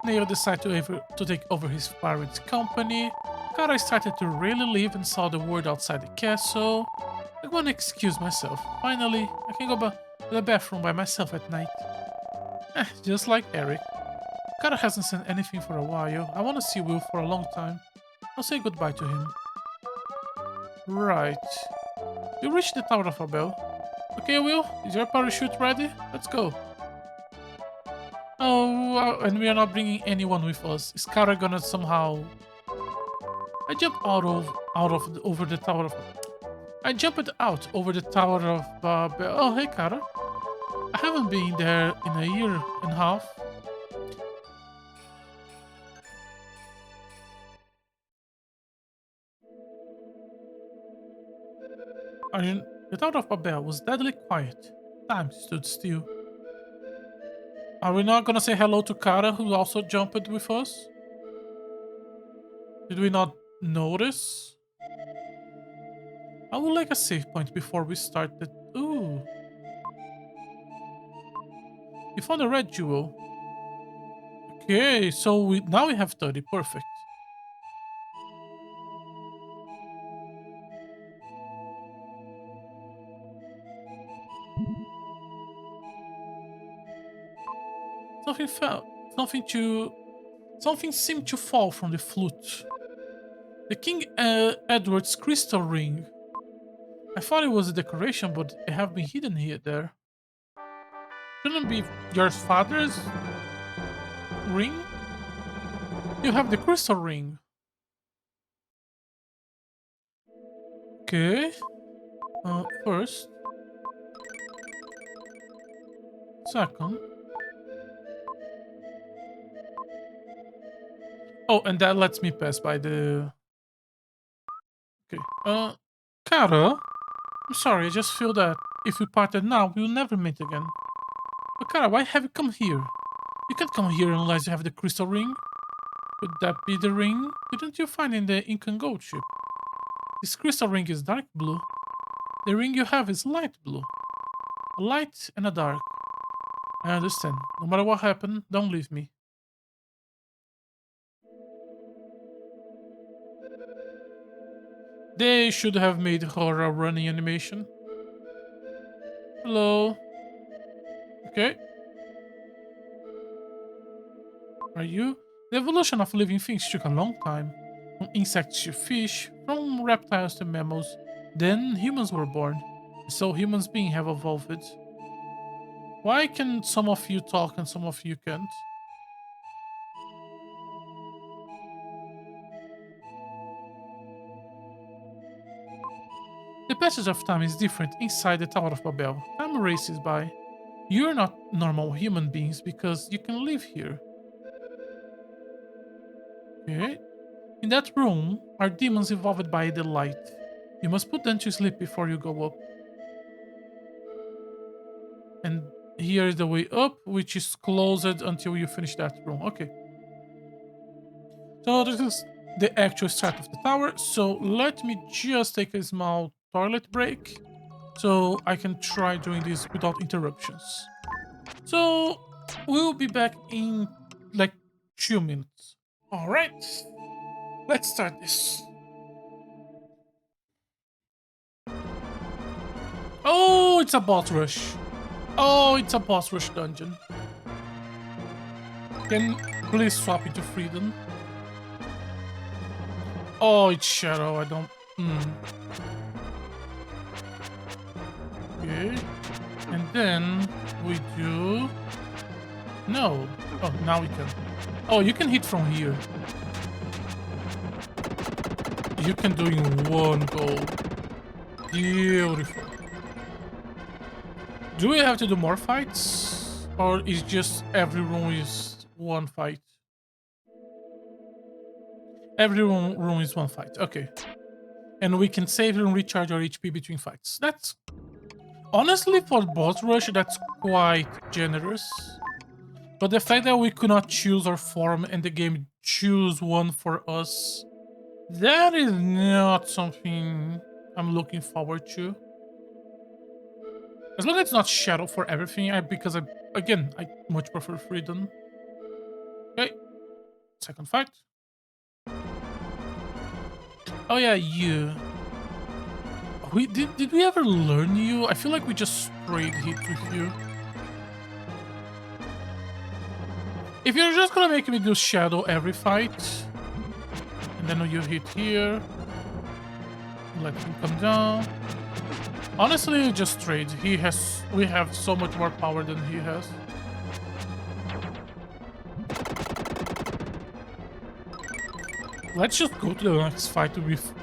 Neo decided to take over his pirate company. Kara started to really live and saw the world outside the castle. I'm gonna excuse myself. Finally, I can go to the bathroom by myself at night. Just like Eric. Kara hasn't said anything for a while. I want to see Will for a long time. I'll say goodbye to him. Right. You reached the Tower of Babel. Okay, Will, is your parachute ready? Let's go. Oh, and we are not bringing anyone with us. Is Kara gonna somehow? I jumped over the tower of. I jumped out over the tower of. Oh, hey, Kara. I haven't been there in a year and a half. The tower of Babel was deadly quiet. Time stood still. Are we not gonna say hello to Kara, who also jumped with us? Did we not notice? I would like a save point before we start the. Ooh. You found a red jewel. Okay, so now we have 30. Perfect. Something fell. Something to. Something seemed to fall from the flute. The King Edward's crystal ring. I thought it was a decoration, but it have been hidden here there. Shouldn't be your father's ring? You have the crystal ring. Okay. First. Second. Oh, and that lets me pass by the... Okay. Kara? I'm sorry, I just feel that if we parted now, we'll never meet again. But Kara, why have you come here? You can't come here unless you have the crystal ring. Could that be the ring? Didn't you find in the Incan gold ship? This crystal ring is dark blue. The ring you have is light blue. A light and a dark. I understand. No matter what happened, don't leave me. They should have made her a running animation. Hello. Okay. Are you? The evolution of living things took a long time. From insects to fish, from reptiles to mammals. Then humans were born. So humans being have evolved. Why can some of you talk and some of you can't? The passage of time is different inside the Tower of Babel. Time races by. You're not normal human beings because you can live here. Okay. In that room are demons evolved by the light. You must put them to sleep before you go up. And here is the way up, which is closed until you finish that room. Okay. So this is the actual start of the tower. So let me just take a small toilet break so I can try doing this without interruptions. So we'll be back in like 2 minutes. All right, let's start this. Oh, it's a boss rush. Oh, it's a boss rush dungeon. Can please swap into freedom? Oh, it's shadow. I don't. Okay. And then we do. No. Oh, now we can. Oh, you can hit from here. You can do in one go. Beautiful. Do we have to do more fights? Or is just every room is one fight? Every room is one fight. Okay. And we can save and recharge our HP between fights. That's... Honestly, for boss rush, that's quite generous. But the fact that we could not choose our form and the game choose one for us, that is not something I'm looking forward to. As long as it's not shadow for everything, because I much prefer freedom. Okay, second fight. Oh yeah, you. Did we ever learn you? I feel like we just straight hit with you. If you're just gonna make me do shadow every fight, and then you hit here, let him come down. Honestly, just trade. We have so much more power than he has. Let's just go to the next fight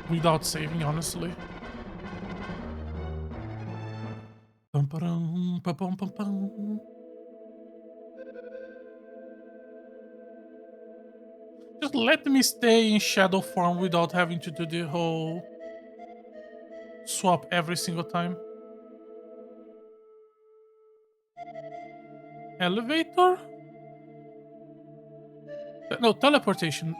without saving, honestly. Just let me stay in shadow form without having to do the whole swap every single time. Elevator? No, teleportation.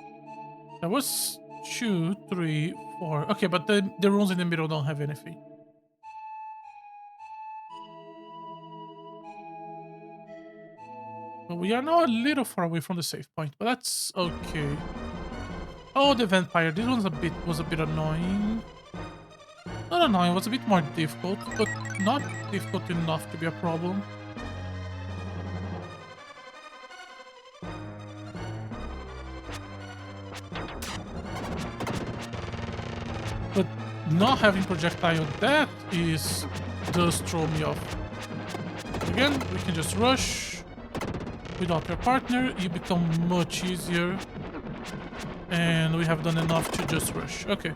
That was 2, 3, 4. Okay, but the rooms in the middle don't have anything. But we are now a little far away from the save point, but that's okay. Oh, the vampire. This one's was a bit annoying. Not annoying, it was a bit more difficult, but not difficult enough to be a problem. not having projectile, that does throw me off. Again, we can just rush without your partner. You become much easier. And we have done enough to just rush. Okay.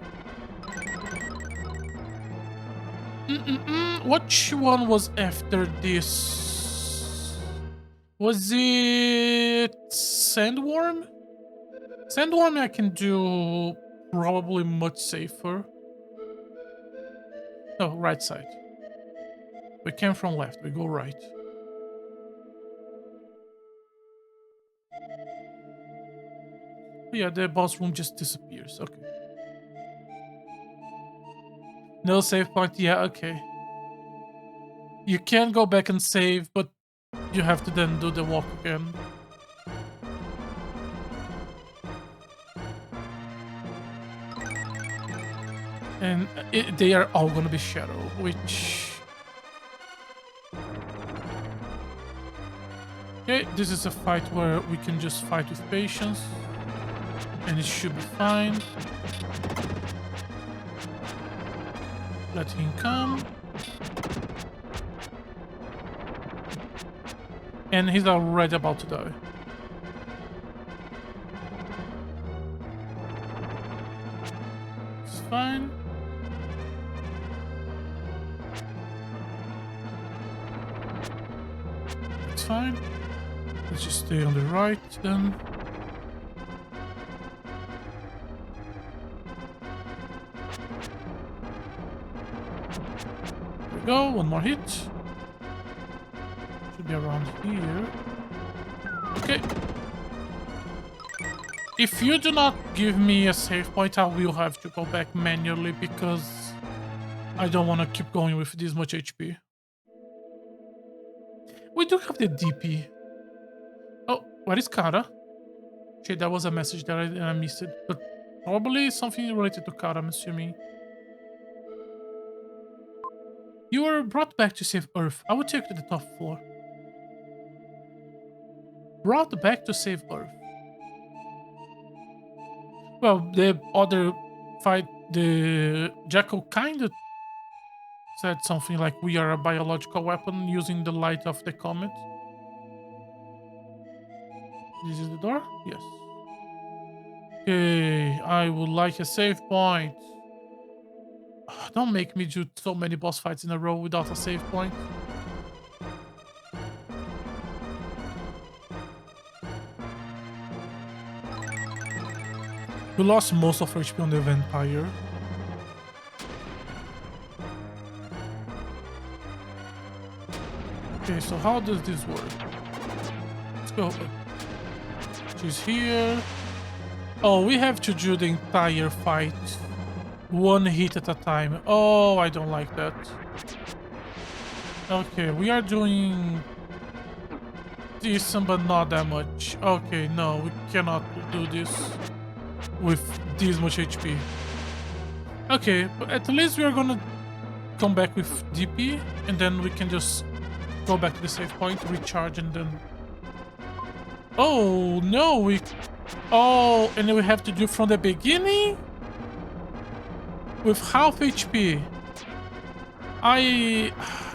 Which one was after this? Was it Sandworm? Sandworm I can do probably much safer. No, right side. We came from left, we go right. Yeah, the boss room just disappears. Okay. No save point. Yeah, okay. You can go back and save, but you have to then do the walk again. And they are all gonna be Shadow, which... Okay, this is a fight where we can just fight with patience. And it should be fine. Let him come. And he's already about to die. It's fine. It's fine. Let's just stay on the right then. There we go, one more hit. Should be around here. Okay. If you do not give me a save point, I will have to go back manually because I don't want to keep going with this much HP. We do have the DP. Oh, where is Kara? Shit, that was a message that I missed it. But probably something related to Kara, I'm assuming. You were brought back to save Earth. I will take you to the top floor. Brought back to save Earth. Well, the other fight, the Jackal kind of said something like we are a biological weapon using the light of the comet. This is the door? Yes. Okay, I would like a save point. Don't make me do so many boss fights in a row without a save point. We lost most of our HP on the vampire. Okay, so how does this work? Let's go. She's here. Oh, we have to do the entire fight. One hit at a time. Oh, I don't like that. Okay, we are doing decent, but not that much. Okay, no, we cannot do this with this much HP. Okay, but at least we are gonna come back with DP, and then we can just go back to the save point, recharge, and then... Oh, no, we... Oh, and then we have to do from the beginning? With half HP.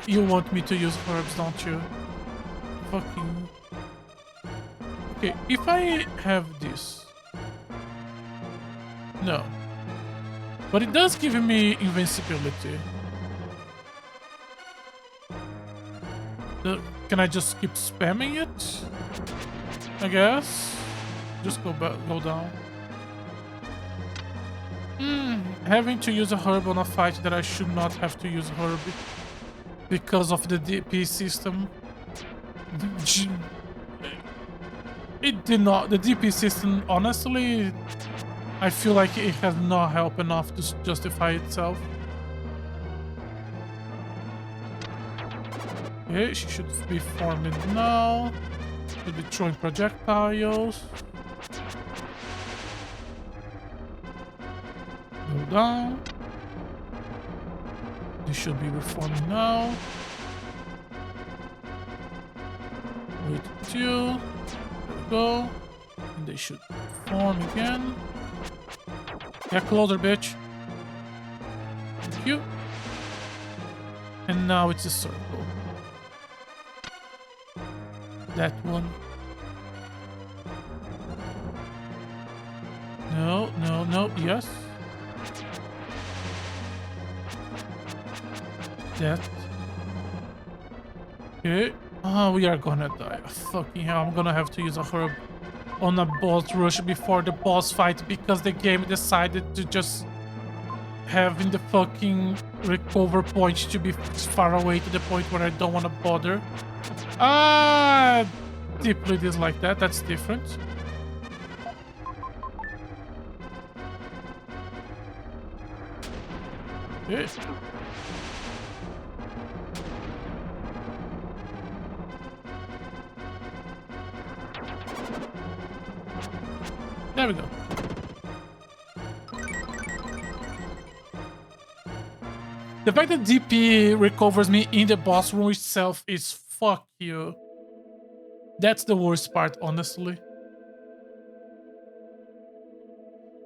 You want me to use herbs, don't you? Fucking... Okay, if I have this... No. But it does give me invincibility. Can I just keep spamming it? I guess. Just go down. Having to use a herb on a fight that I should not have to use herb because of the DP system. It did not. The DP system, honestly, I feel like it has not helped enough to justify itself. Okay, she should be forming now. Should be throwing projectiles. Go down. They should be reforming now. Wait till. There we go. And they should form again. Get closer, bitch. you. And now it's a circle. That one. No, no, no, yes. That. Okay. Oh, we are gonna die. Fucking hell, I'm gonna have to use a herb on a boss rush before the boss fight because the game decided to just having the fucking recover point to be far away to the point where I don't want to bother. Ah, deeply dislike that. That's different. Okay. There we go. The fact that DP recovers me in the boss room itself is fuck you. That's the worst part, honestly.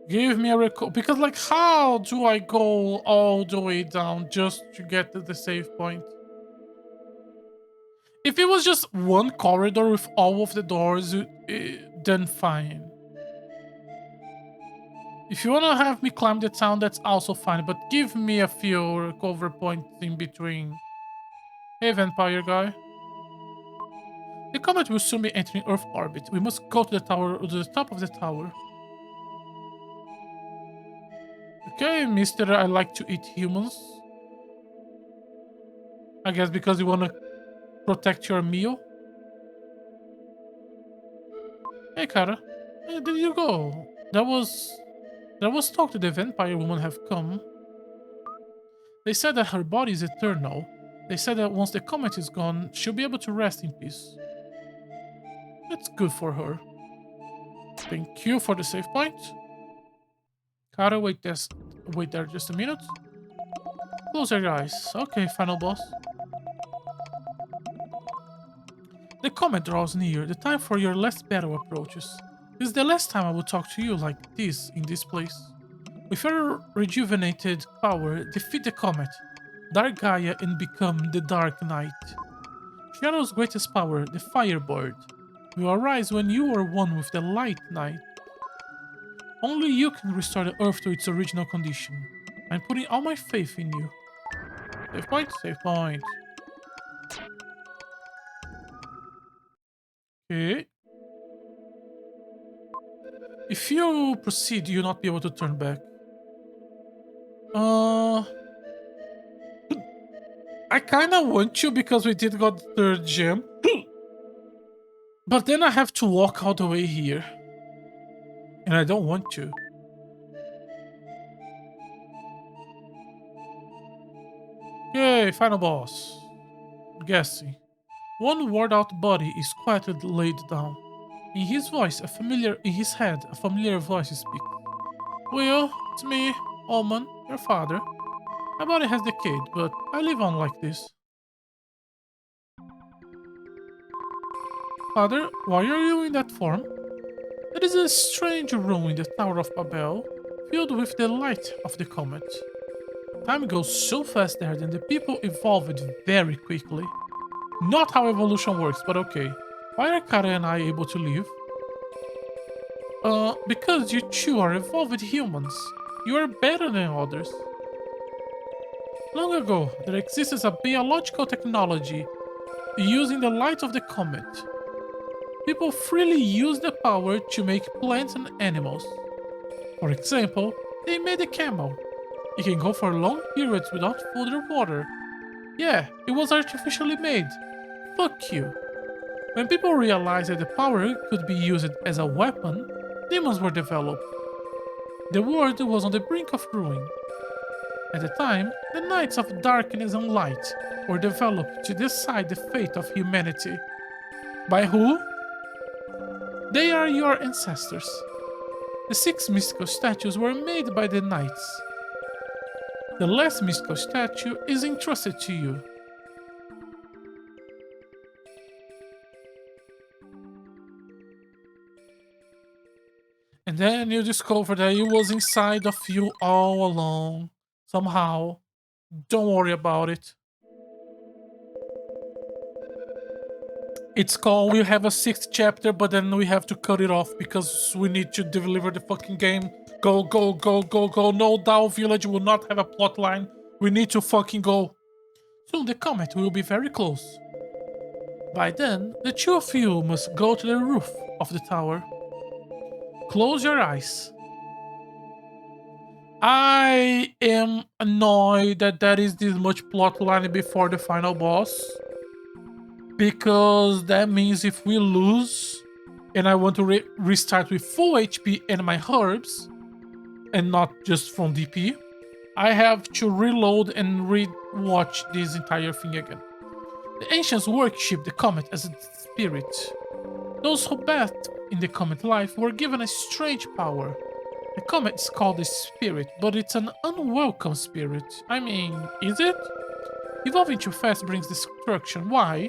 Give me a recall. Because, like, how do I go all the way down just to get to the save point? If it was just one corridor with all of the doors, then fine. If you wanna have me climb the town, that's also fine, but give me a few recovery points in between. Hey, vampire guy. The comet will soon be entering Earth orbit. We must go to the tower, to the top of the tower. Okay, mister, I like to eat humans. I guess because you wanna protect your meal. Hey, Kara. Where did you go? That was talk to the vampire woman have come. They said that her body is eternal. They said that once the comet is gone, she'll be able to rest in peace. That's good for her. Thank you for the save point. Kara, wait there just a minute. Close your eyes. Okay, final boss. The comet draws near. The time for your last battle approaches. This is the last time I will talk to you like this in this place. With your rejuvenated power, defeat the comet, Dark Gaia, and become the Dark Knight. Shadow's greatest power, the Firebird, will arise when you are one with the Light Knight. Only you can restore the Earth to its original condition. I'm putting all my faith in you. Save point, save point. Okay. If you proceed, you'll not be able to turn back. Uh, I kinda want to because we did got the third gem. But then I have to walk all the way here. And I don't want to. Okay, final boss. Guessing. One worn out body is quietly laid down. In his head, a familiar voice speaks. Will, it's me, Omen, your father. My body has decayed, but I live on like this. Father, why are you in that form? There is a strange room in the Tower of Babel, filled with the light of the comet. Time goes so fast there that the people evolved very quickly. Not how evolution works, but okay. Why are Kara and I able to live? Because you two are evolved humans. You are better than others. Long ago, there existed a biological technology using the light of the comet. People freely use the power to make plants and animals. For example, they made a camel. It can go for long periods without food or water. Yeah, it was artificially made. Fuck you. When people realized that the power could be used as a weapon, demons were developed. The world was on the brink of ruin. At the time, the Knights of Darkness and Light were developed to decide the fate of humanity. By who? They are your ancestors. The 6 mystical statues were made by the Knights. The last mystical statue is entrusted to you. And then you discover that it was inside of you all along, somehow. Don't worry about it. It's called, we have a 6th chapter, but then we have to cut it off because we need to deliver the fucking game. Go, go, go, go, go. No, Dao Village will not have a plot line. We need to fucking go. Soon the comet will be very close. By then, the two of you must go to the roof of the tower. Close your eyes. I am annoyed that there is this much plot line before the final boss. Because that means if we lose and I want to restart with full HP and my herbs, and not just from DP, I have to reload and re-watch this entire thing again. The ancients worship the comet as a spirit. Those who bathed in the comet life were given a strange power. The comet is called a spirit, but it's an unwelcome spirit. I mean, is it? Evolving too fast brings destruction. Why?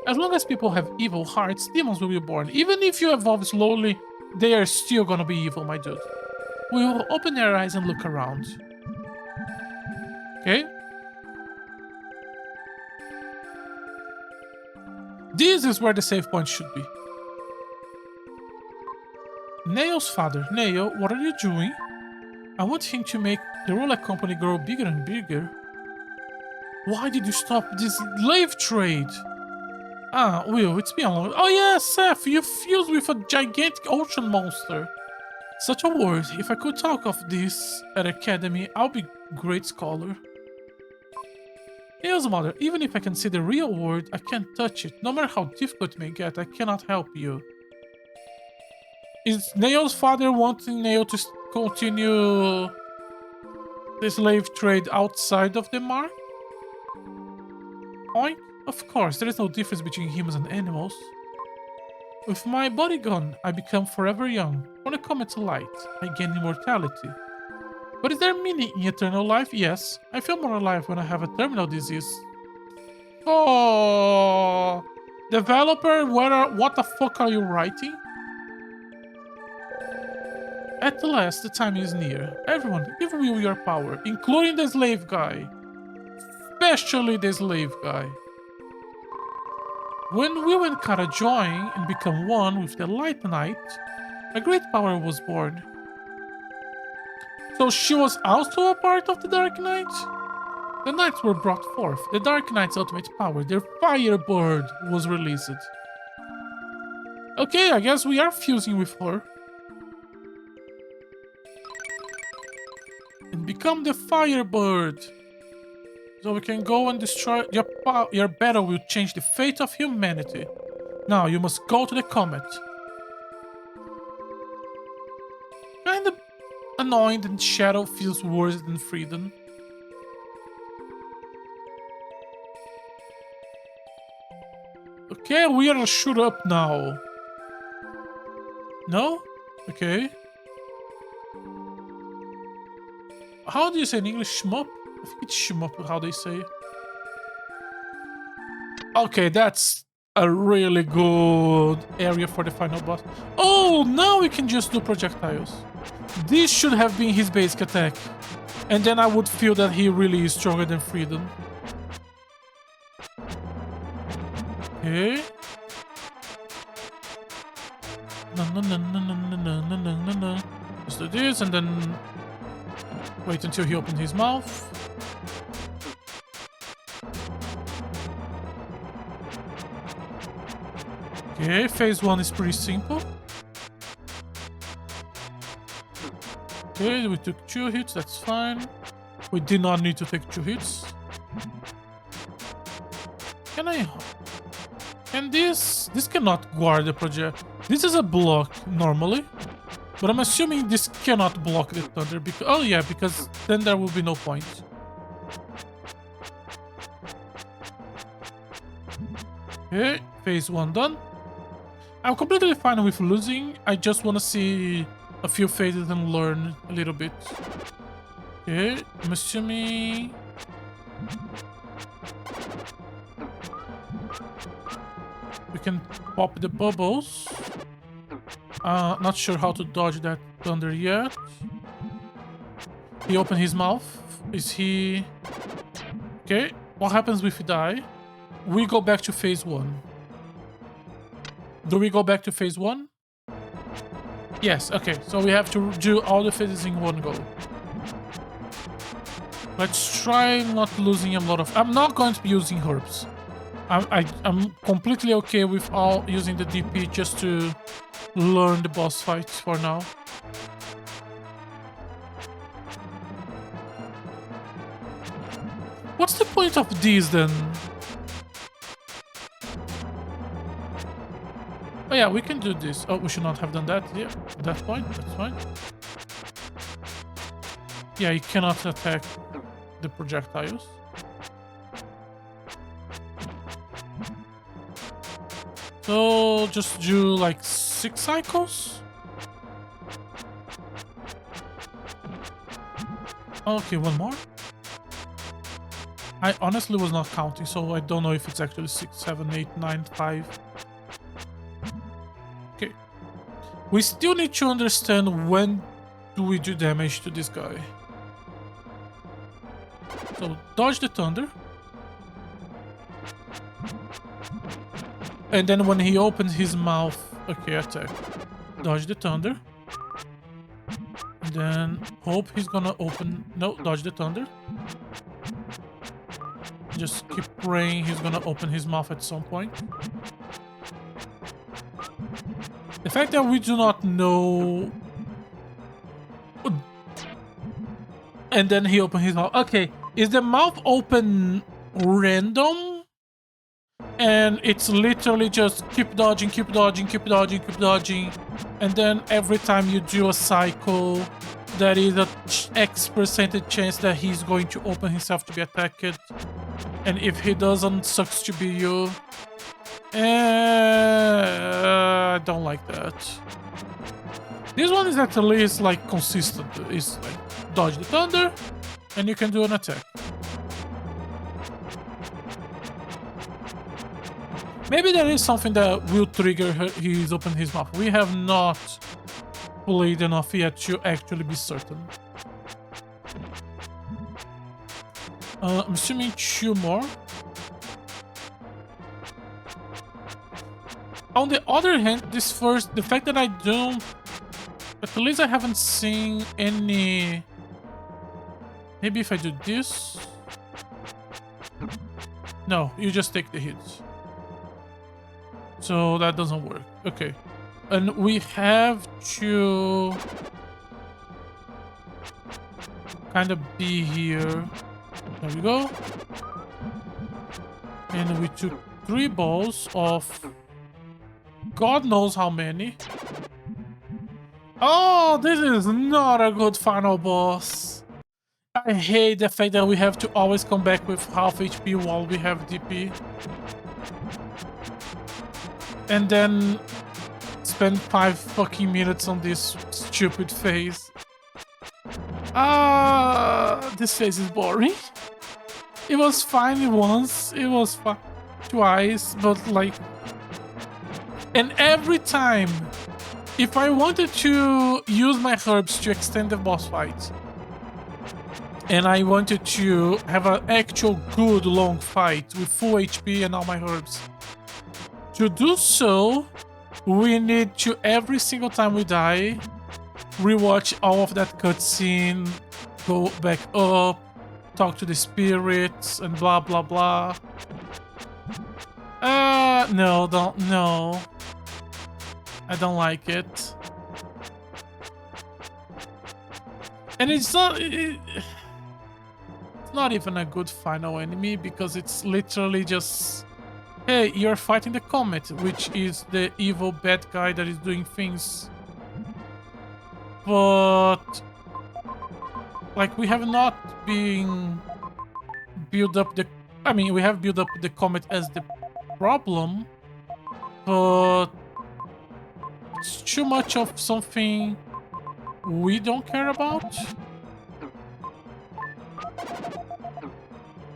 As long as people have evil hearts, demons will be born. Even if you evolve slowly, they are still gonna be evil, my dude. We will open our eyes and look around. Okay? This is where the save point should be. Nail's father. Nail, what are you doing? I want him to make the roller company grow bigger and bigger. Why did you stop this slave trade? Ah, Will, it's been a long... Oh yeah, Seth, you fused with a gigantic ocean monster. Such a word. If I could talk of this at Academy, I'll be great scholar. Nail's mother, even if I can see the real world, I can't touch it. No matter how difficult it may get, I cannot help you. Is Nail's father wanting Nail to continue the slave trade outside of the mark? Point? Of course, there is no difference between humans and animals. With my body gone, I become forever young. When I come into light, I gain immortality. But is there meaning in eternal life? Yes. I feel more alive when I have a terminal disease. Oh, developer, what the fuck are you writing? At last, the time is near. Everyone, give Will your power, including the slave guy. Especially the slave guy. When Will and Kara join and become one with the Light Knight, a great power was born. So she was also a part of the Dark Knight? The Knights were brought forth. The Dark Knight's ultimate power, their Firebird, was released. Okay, I guess we are fusing with her. And become the Firebird. So we can go and destroy... Your battle will change the fate of humanity. Now you must go to the comet. Kinda annoying that Shadow feels worse than freedom. Okay, we are shoot up now. No? Okay. How do you say in English? Shmup? I think it's shmup, how they say it. Okay, that's a really good area for the final boss. Oh, now we can just do projectiles. This should have been his basic attack. And then I would feel that he really is stronger than Freedom. Okay. No. Just do this and then wait until he opens his mouth. Okay, phase 1 is pretty simple. Okay, we took 2 hits, that's fine. We did not need to take 2 hits. Can this cannot guard the project. This is a block normally. But I'm assuming this cannot block the thunder because... Oh yeah, because then there will be no point. Okay, phase 1 done. I'm completely fine with losing. I just want to see a few phases and learn a little bit. Okay, I'm assuming... We can pop the bubbles. Not sure how to dodge that thunder yet. He opened his mouth. Is he... Okay, what happens if we die? We go back to phase 1. Do we go back to phase 1? Yes, okay, so we have to do all the phases in one go. Let's try not losing a lot of... I'm not going to be using herbs. I'm completely okay with all using the DP just to learn the boss fight for now. What's the point of these then? Oh yeah, we can do this. Oh, we should not have done that. Yeah, at that point, that's fine. Yeah, you cannot attack the projectiles. So just do like 6 cycles. Okay, one more. I honestly was not counting, so I don't know if it's actually 6, 7, 8, 9, 5. Okay. We still need to understand when do we do damage to this guy. So dodge the thunder. And then when he opens his mouth, okay, attack. Dodge the thunder. And then hope he's gonna open... No, dodge the thunder. Just keep praying he's gonna open his mouth at some point. The fact that we do not know... And then he opens his mouth. Okay, is the mouth open random? And it's literally just keep dodging, keep dodging, keep dodging, keep dodging. And then every time you do a cycle, there is a X percentage chance that he's going to open himself to be attacked. And if he doesn't, sucks to be you. I don't like that. This one is at least like consistent. It's like dodge the thunder, and you can do an attack. Maybe there is something that will trigger his open his mouth. We have not played enough yet to actually be certain. I'm assuming 2 more. On the other hand, this first, the fact that I don't, at least I haven't seen any. Maybe if I do this. No, you just take the hits. So that doesn't work. Okay. And we have to kind of be here. There we go. And we took 3 balls of God knows how many. Oh, this is not a good final boss. I hate the fact that we have to always come back with half HP while we have DP. And then spend 5 fucking minutes on this stupid phase. This phase is boring. It was fine once, it was fine twice, but like... And every time, if I wanted to use my herbs to extend the boss fight, and I wanted to have an actual good long fight with full HP and all my herbs, to do so, we need to, every single time we die, rewatch all of that cutscene, go back up, talk to the spirits, and blah blah blah. No, no. I don't like it. And it's not even a good final enemy, because it's literally just... Hey, you're fighting the Comet, which is the evil bad guy that is doing things. But... like, we have not been... build up the... I mean, we have built up the Comet as the problem, but... it's too much of something we don't care about.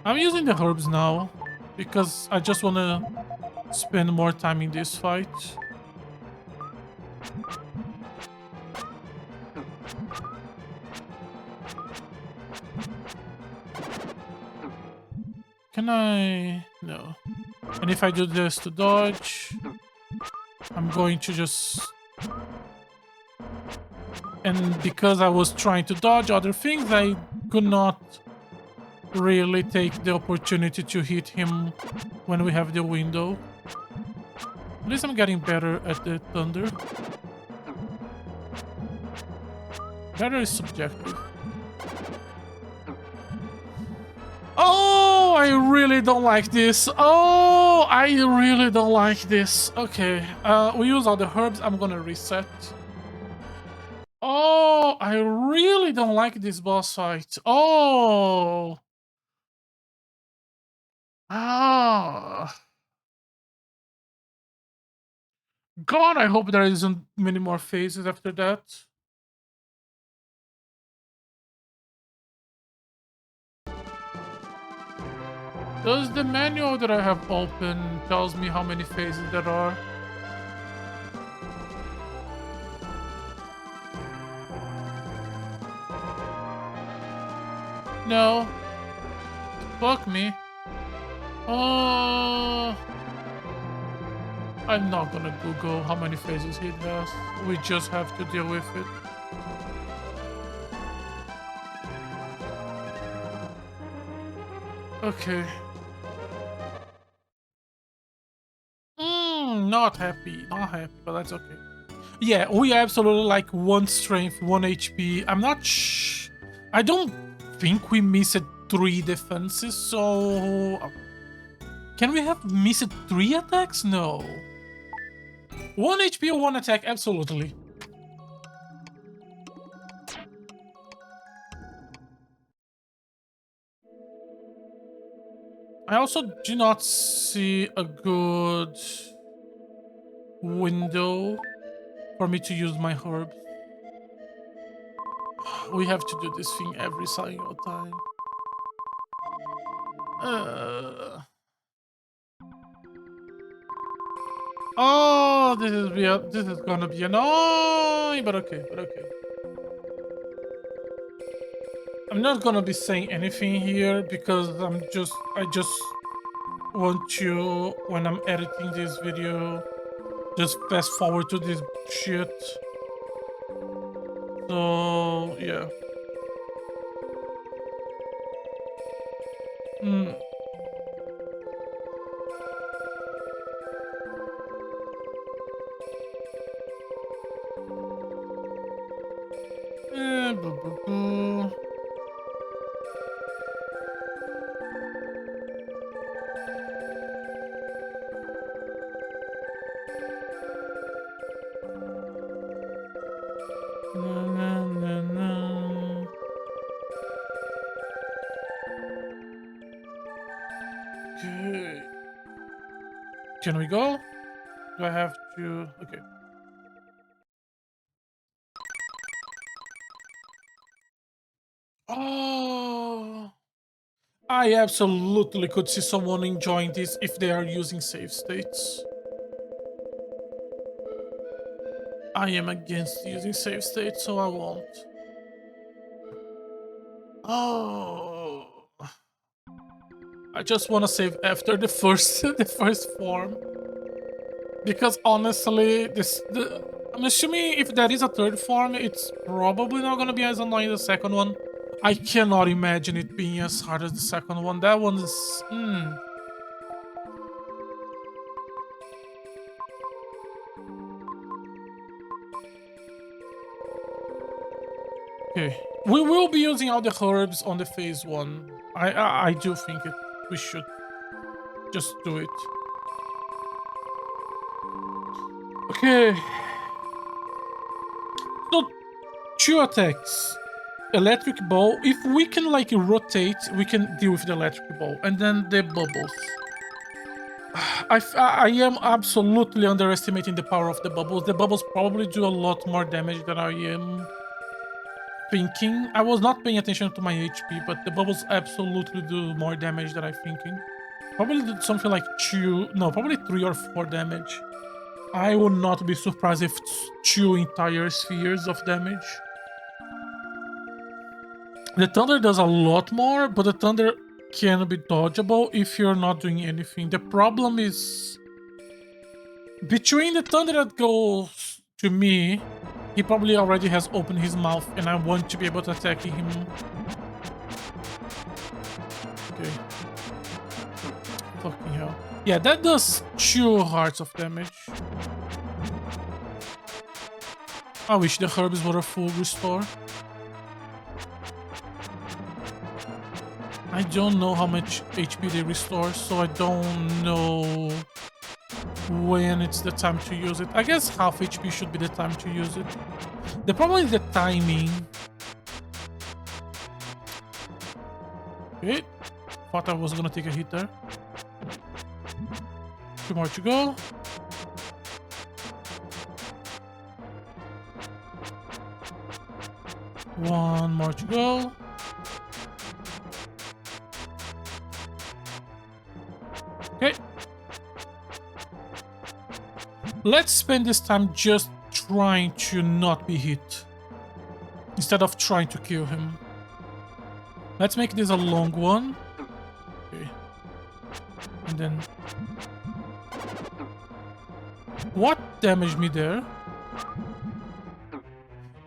I'm using the herbs now, because I just want to spend more time in this fight. Can I? No. And if I do this to dodge, I'm going to just... And because I was trying to dodge other things, I could not really take the opportunity to hit him when we have the window. At least I'm getting better at the thunder. Better is subjective. Oh, I really don't like this. Oh, I really don't like this. Okay, we use all the herbs. I'm gonna reset. Oh, I really don't like this boss fight. Oh. Ah. God, I hope there isn't many more phases after that. Does the manual that I have open tells me how many phases there are? No. Fuck me. Oh. I'm not gonna Google how many phases he has. We just have to deal with it. Okay. Not happy. Not happy, but that's okay. Yeah, we absolutely like 1 strength, 1 HP. I'm not I don't think we missed 3 defenses, so... Can we have missed 3 attacks? No. 1 HP or 1 attack, absolutely. I also do not see a good window for me to use my herbs. We have to do this thing every single time. Oh, this is gonna be annoying, but okay, I'm not gonna be saying anything here because I just want you, when I'm editing this video, just fast forward to this shit. So yeah. Boo, boo, boo. Na, na, na, na. Okay. Can we go? Do I have to? Okay. Oh, I absolutely could see someone enjoying this if they are using save states. I am against using save states, so I won't. Oh, I just want to save after the first the first form, because honestly, I'm assuming if there is a third form, it's probably not gonna be as annoying as the second one. I cannot imagine it being as hard as the second one. That one is. Okay, we will be using all the herbs on the phase 1. I do think we should just do it. Okay. So 2 attacks. Electric ball. If we can like rotate, we can deal with the electric ball, and then the bubbles. I am absolutely underestimating the power of the bubbles. The bubbles probably do a lot more damage than I am thinking. I was not paying attention to my HP, but the bubbles absolutely do more damage than I'm thinking. Probably did something like 2, no, probably 3 or 4 damage. I would not be surprised if it's 2 entire spheres of damage. The thunder does a lot more, but the thunder can be dodgeable if you're not doing anything. The problem is between the thunder that goes to me, he probably already has opened his mouth and I want to be able to attack him. Okay. Fucking hell. Yeah, that does 2 hearts of damage. I wish the herbs were a full restore. I don't know how much HP they restore, so I don't know when it's the time to use it. I guess half HP should be the time to use it. The problem is the timing. Okay. Thought I was gonna take a hit there. 2 more to go. One more to go. Okay. Let's spend this time just trying to not be hit instead of trying to kill him. Let's make this a long one. Okay. And then... What damaged me there?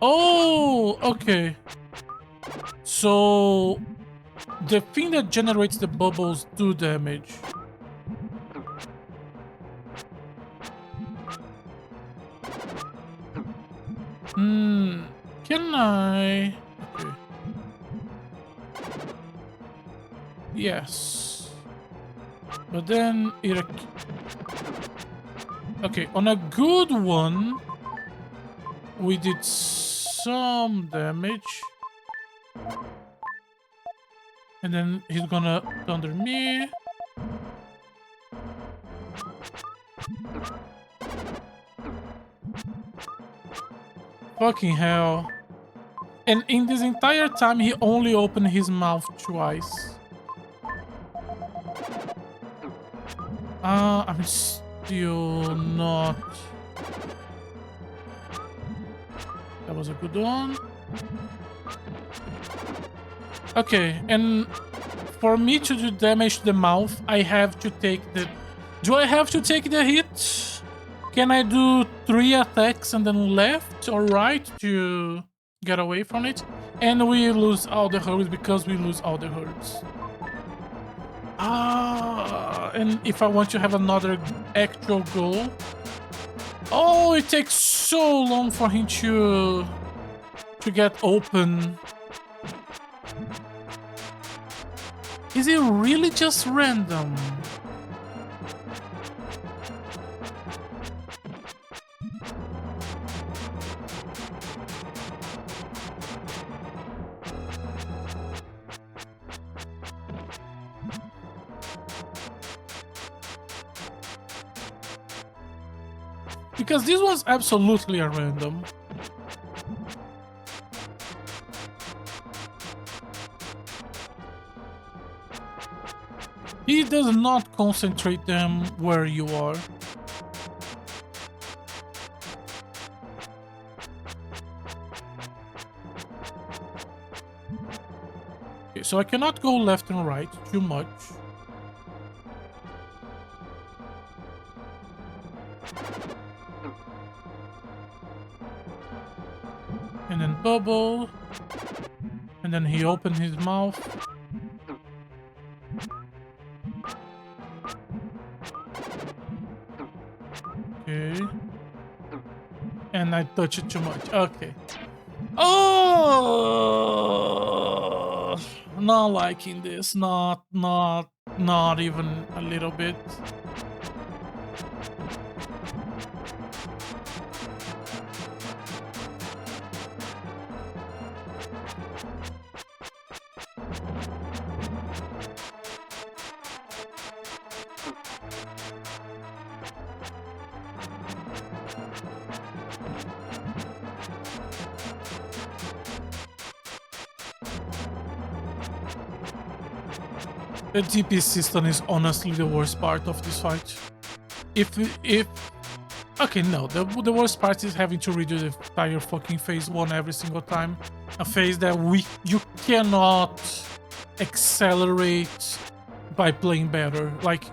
Oh, okay. So the thing that generates the bubbles do damage. Can I? Okay. Yes. But then it... Okay, on a good one, we did some damage. And then he's gonna thunder me. Fucking hell. And in this entire time, he only opened his mouth twice. I'm still not... That was a good one. Okay, and for me to do damage to the mouth, I have to take the... Do I have to take the hit? Can I do 3 attacks and then left or right to get away from it? And we lose all the herbs because we lose all the herbs. And if I want to have another actual goal... Oh, it takes so long for him to get open. Is it really just random? Because this was absolutely a random. He does not concentrate them where you are. Okay, so I cannot go left and right too much. And then bubble. And then he opened his mouth. Okay. And I touched it too much. Okay. Oh, not liking this. Not even a little bit. The DP system is honestly the worst part of this fight. Okay, no, the worst part is having to redo the entire fucking phase 1 every single time. A phase that you cannot accelerate by playing better. Like,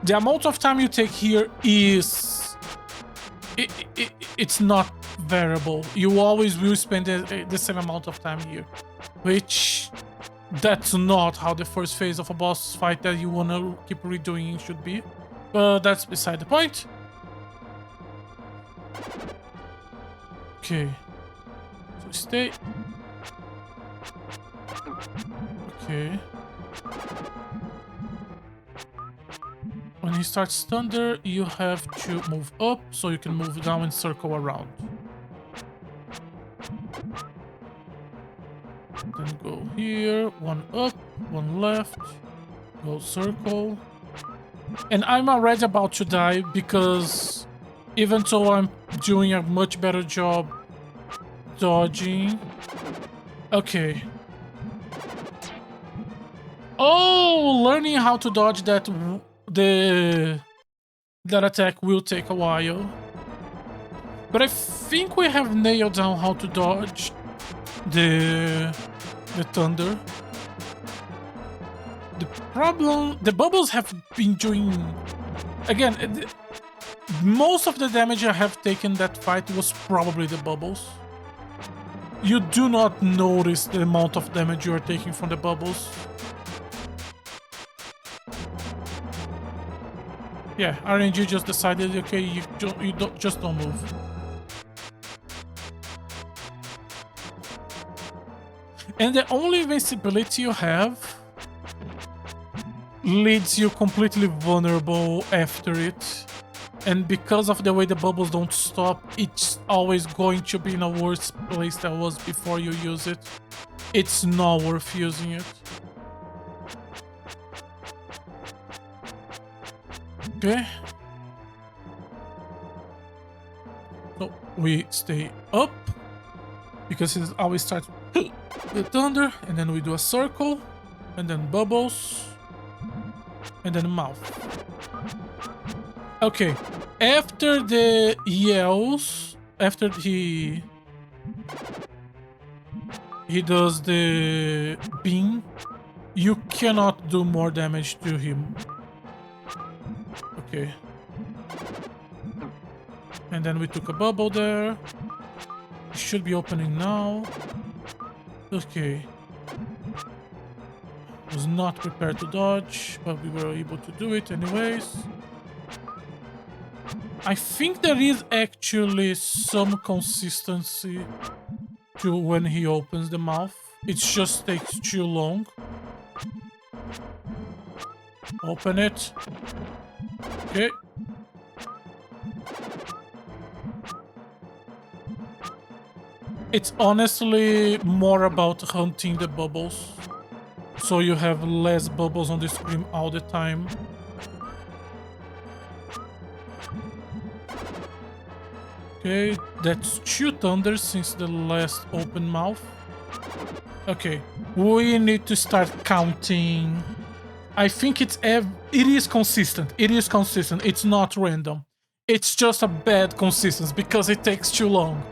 the amount of time you take here is... it's not variable. You always will spend the same amount of time here. Which... that's not how the first phase of a boss fight that you want to keep redoing should be. But that's beside the point. Okay. So stay. Okay. When he starts thunder, you have to move up so you can move down and circle around. Then go here, one up, one left, go circle. And I'm already about to die because even though I'm doing a much better job dodging... Okay. Oh, learning how to dodge that attack will take a while. But I think we have nailed down how to dodge the thunder. The problem, the bubbles have been doing... Again, most of the damage I have taken that fight was probably the bubbles. You do not notice the amount of damage you are taking from the bubbles. Yeah, RNG just decided, okay, you just don't move. And the only invincibility you have leaves you completely vulnerable after it. And because of the way the bubbles don't stop, it's always going to be in a worse place than it was before you use it. It's not worth using it. Okay. So we stay up because it always starts the thunder, and then we do a circle, and then bubbles, and then mouth. Okay, after the yells, after he does the beam, you cannot do more damage to him. Okay. And then we took a bubble there. It should be opening now. Okay. Was not prepared to dodge, but we were able to do it anyways. I think there is actually some consistency to when he opens the mouth. It just takes too long. Open it. Okay. It's honestly more about hunting the bubbles, so you have less bubbles on the screen all the time. Okay, that's 2 thunders since the last open mouth. Okay, we need to start counting. I think it is consistent. It is consistent. It's not random. It's just a bad consistency because it takes too long.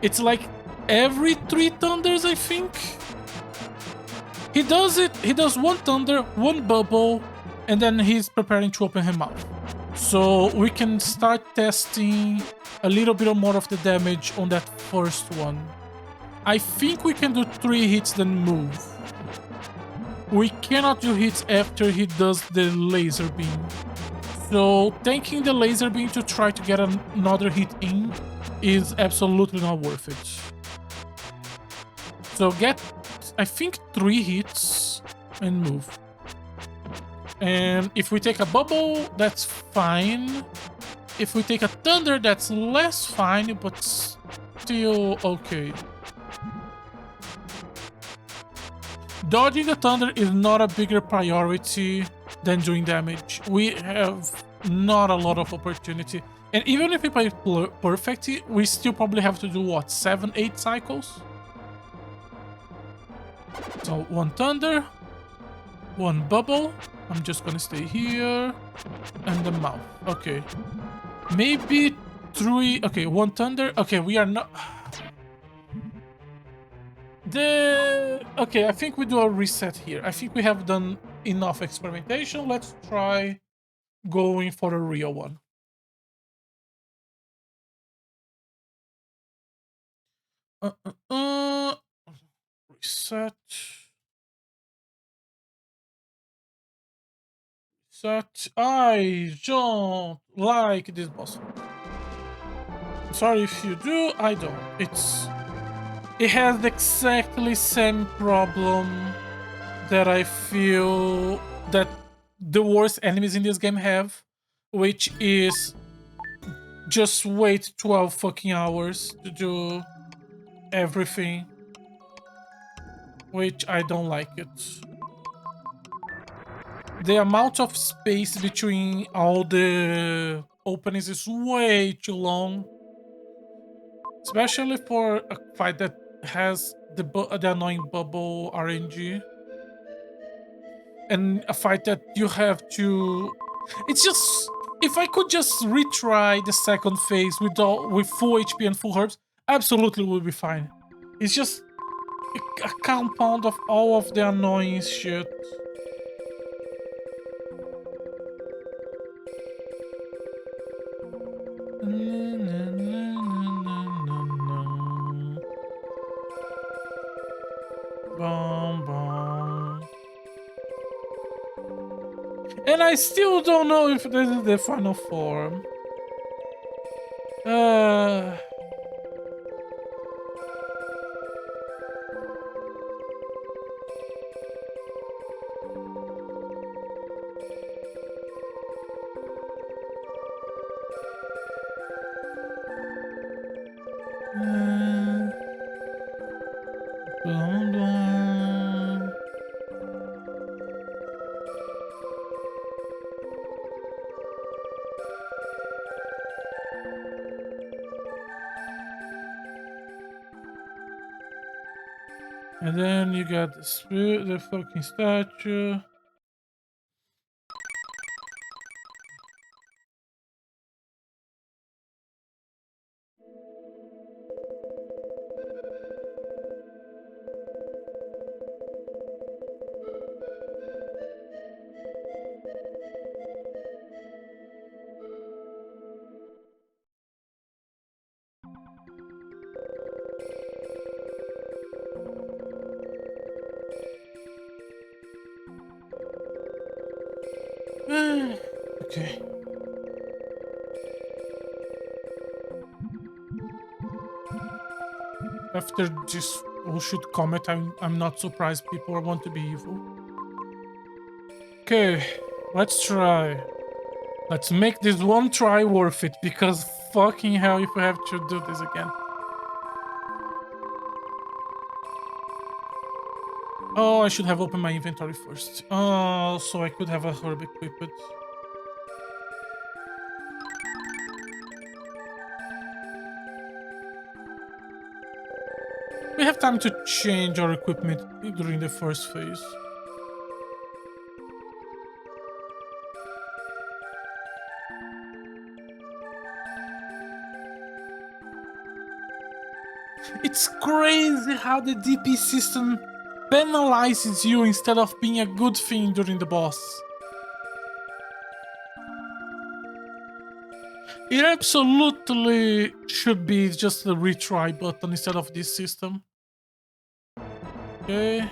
It's like every 3 thunders, I think. He does it. He does 1 thunder, 1 bubble, and then he's preparing to open his mouth. So we can start testing a little bit more of the damage on that first one. I think we can do 3 hits then move. We cannot do hits after he does the laser beam. So taking the laser beam to try to get another hit in is absolutely not worth it. So get, I think, 3 hits and move. And if we take a bubble, that's fine. If we take a thunder, that's less fine, but still okay. Dodging the thunder is not a bigger priority than doing damage. We have not a lot of opportunity. And even if we play perfectly, we still probably have to do, what, 7, 8 cycles? So 1 thunder, 1 bubble. I'm just gonna stay here. And the mouth. Okay. Maybe 3... Okay, 1 thunder. Okay, we are not... Okay, I think we do a reset here. I think we have done enough experimentation. Let's try going for a real one. Reset. Reset. I don't like this boss. Sorry if you do, I don't. It has the exactly same problem that I feel that the worst enemies in this game have, which is just wait 12 fucking hours to do everything, which I don't like it. The amount of space between all the openings is way too long, especially for a fight that has the annoying bubble RNG, and a fight that you have to. It's just, if I could just retry the second phase with full HP and full herbs, absolutely would be fine. It's just a compound of all of the annoying shit. Bum, bum. And I still don't know if this is the final form. Uh... Bum, bum. And then you got the fucking statue. Okay. After this bullshit comment, I'm not surprised people want to be evil. Okay, let's try. Let's make this one try worth it, because fucking hell if we have to do this again. Oh, I should have opened my inventory first. Oh, so I could have a herb equipped. We have time to change our equipment during the first phase. It's crazy how the DP system penalizes you instead of being a good thing during the boss. It absolutely should be just the retry button instead of this system. Okay.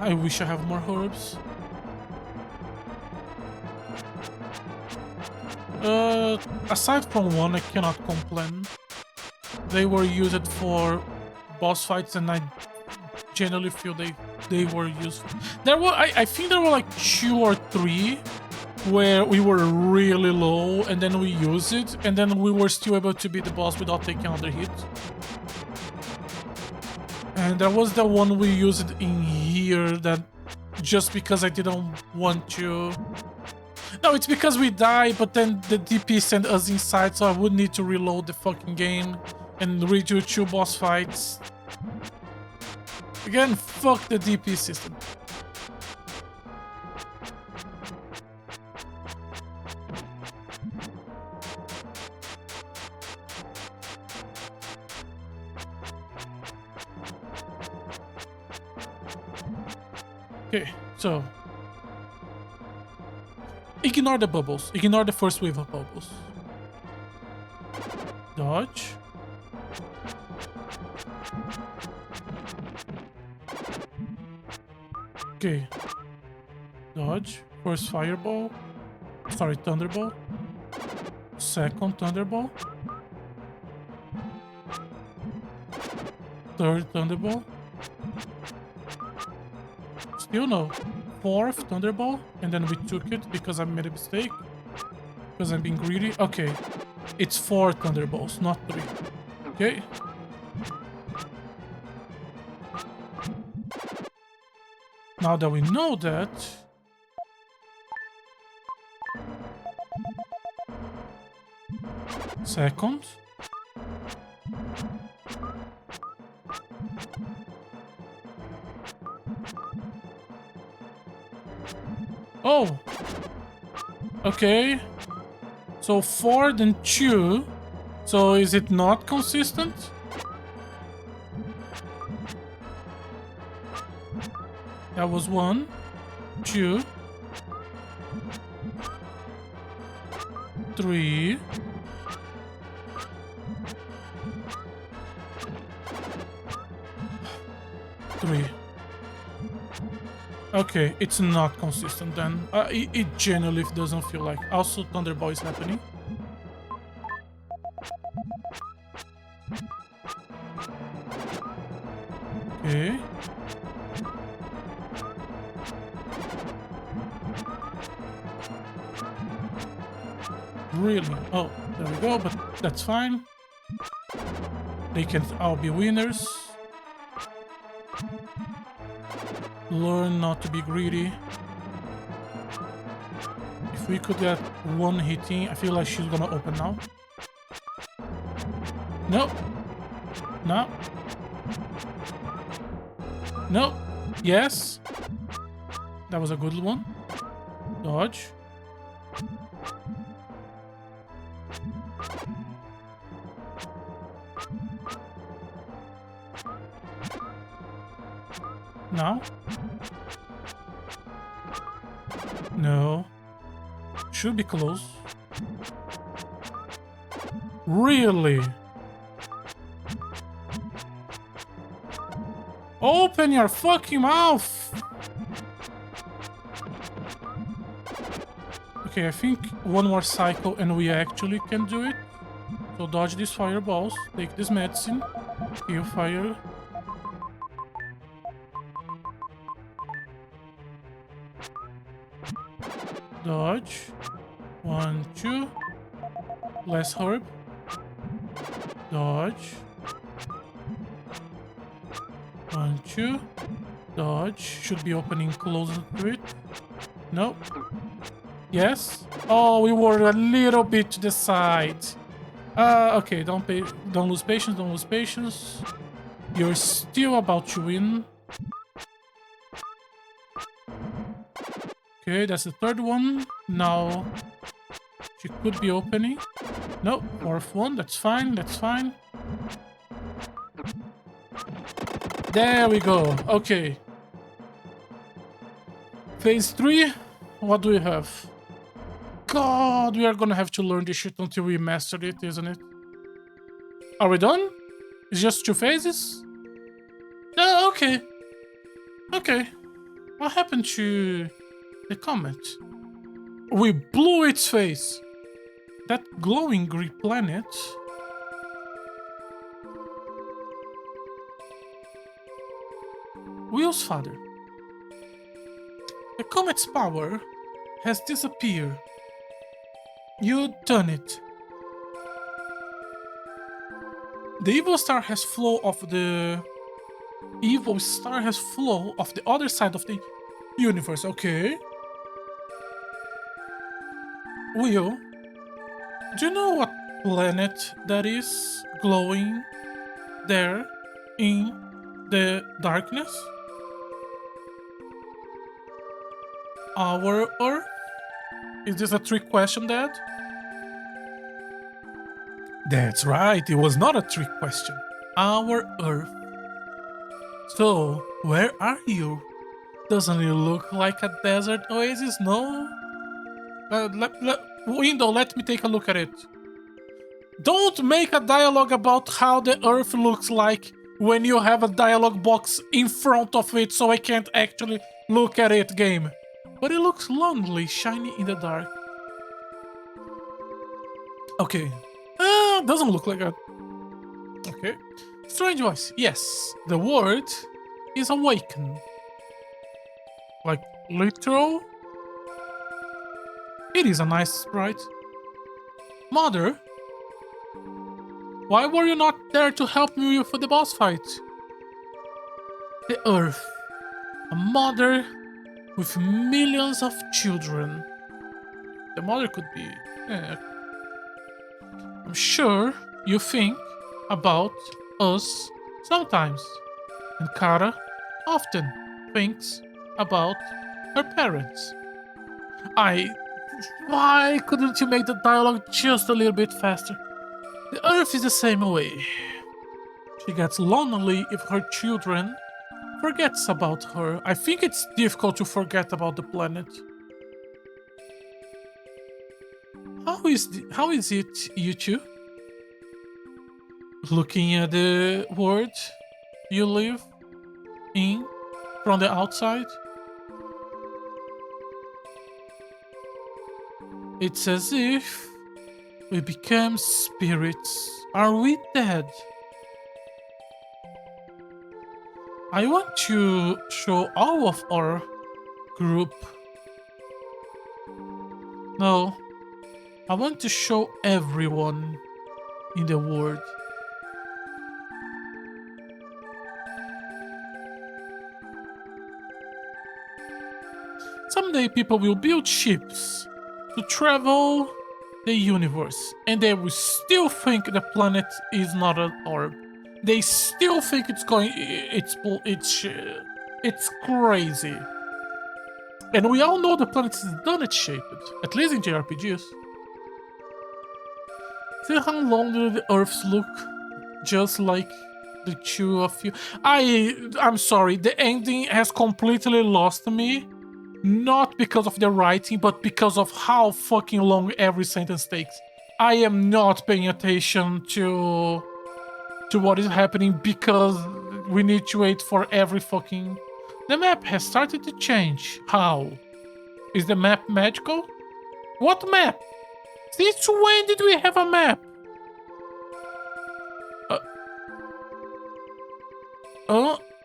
I wish I have more herbs. Aside from one, I cannot complain. They were used for boss fights, and I generally feel they were useful. I think there were like 2 or 3 where we were really low, and then we used it, and then we were still able to beat the boss without taking another hit. And that was the one we used in here, that just because I didn't want to. No, it's because we died, but then the DP sent us inside, so I would need to reload the fucking game and redo 2 boss fights. Again, fuck the DP system. Okay, so ignore the bubbles. Ignore the first wave of bubbles. Dodge. Okay. Dodge. First fireball. Sorry, thunderball. Second thunderball. Third thunderball. Still no. Fourth thunderball. And then we took it because I made a mistake. Because I'm being greedy. Okay. It's 4 thunderballs, not 3. Okay. Now that we know that, second. Oh. Okay. So 4 then 2. So is it not consistent? That was 1, 2, 3. Okay, it's not consistent then. It genuinely doesn't feel like. Also, Thunderball is happening. Okay. Really? Oh, there we go, but that's fine. They can all be winners. Learn not to be greedy. If we could get one hitting, I feel like she's gonna open now. No. No. No. Yes. That was a good one. Dodge. Now. No. Should be close. Really? Open your fucking mouth! Okay, I think one more cycle and we actually can do it. So dodge these fireballs, take this medicine, heal fire. Dodge. 1, 2. Less herb. Dodge. 1, 2. Dodge. Should be opening closer to it. No. Yes. Oh, we were a little bit to the side. Okay. Don't lose patience. Don't lose patience. You're still about to win. Okay, that's the third one. Now she could be opening. No, fourth one. That's fine. That's fine. There we go. Okay. Phase 3. What do we have? God, we are gonna have to learn this shit until we master it, isn't it? Are we done? It's just 2 phases? Oh, okay. Okay. What happened to the comet? We blew its face. That glowing green planet. Will's father. The comet's power has disappeared. You done it. The evil star has flow of the other side of the universe. Okay. Will, do you know what planet that is glowing there in the darkness? Our Earth? Is this a trick question, Dad? That's right, it was not a trick question. Our Earth. So, where are you? Doesn't it look like a desert oasis? No? Window, let me take a look at it. Don't make a dialogue about how the earth looks like when you have a dialogue box in front of it so I can't actually look at it, game. But it looks lonely, shiny in the dark. Okay. Doesn't look like a... Okay. Strange voice. Yes, the word is awakened. Like, literal? It is a nice sprite. Mother? Why were you not there to help me for the boss fight? The Earth. A mother with millions of children. The mother could be... I'm sure you think about us sometimes. And Kara often thinks about her parents. Why couldn't you make the dialogue just a little bit faster? The Earth is the same way. She gets lonely if her children forgets about her. I think it's difficult to forget about the planet. How is it, you two? Looking at the world you live in from the outside? It's as if we became spirits. Are we dead? I want to show all of our group. No, I want to show everyone in the world. Someday people will build ships to travel the universe, and they will still think the planet is not an orb. They still think it's crazy. And we all know the planet is donut-shaped, at least in JRPGs. See how long do the Earths look just like the two of you? I'm sorry, the ending has completely lost me. Not because of the writing, but because of how fucking long every sentence takes. I am not paying attention to what is happening because we need to wait for every fucking... The map has started to change. How? Is the map magical? What map? Since when did we have a map?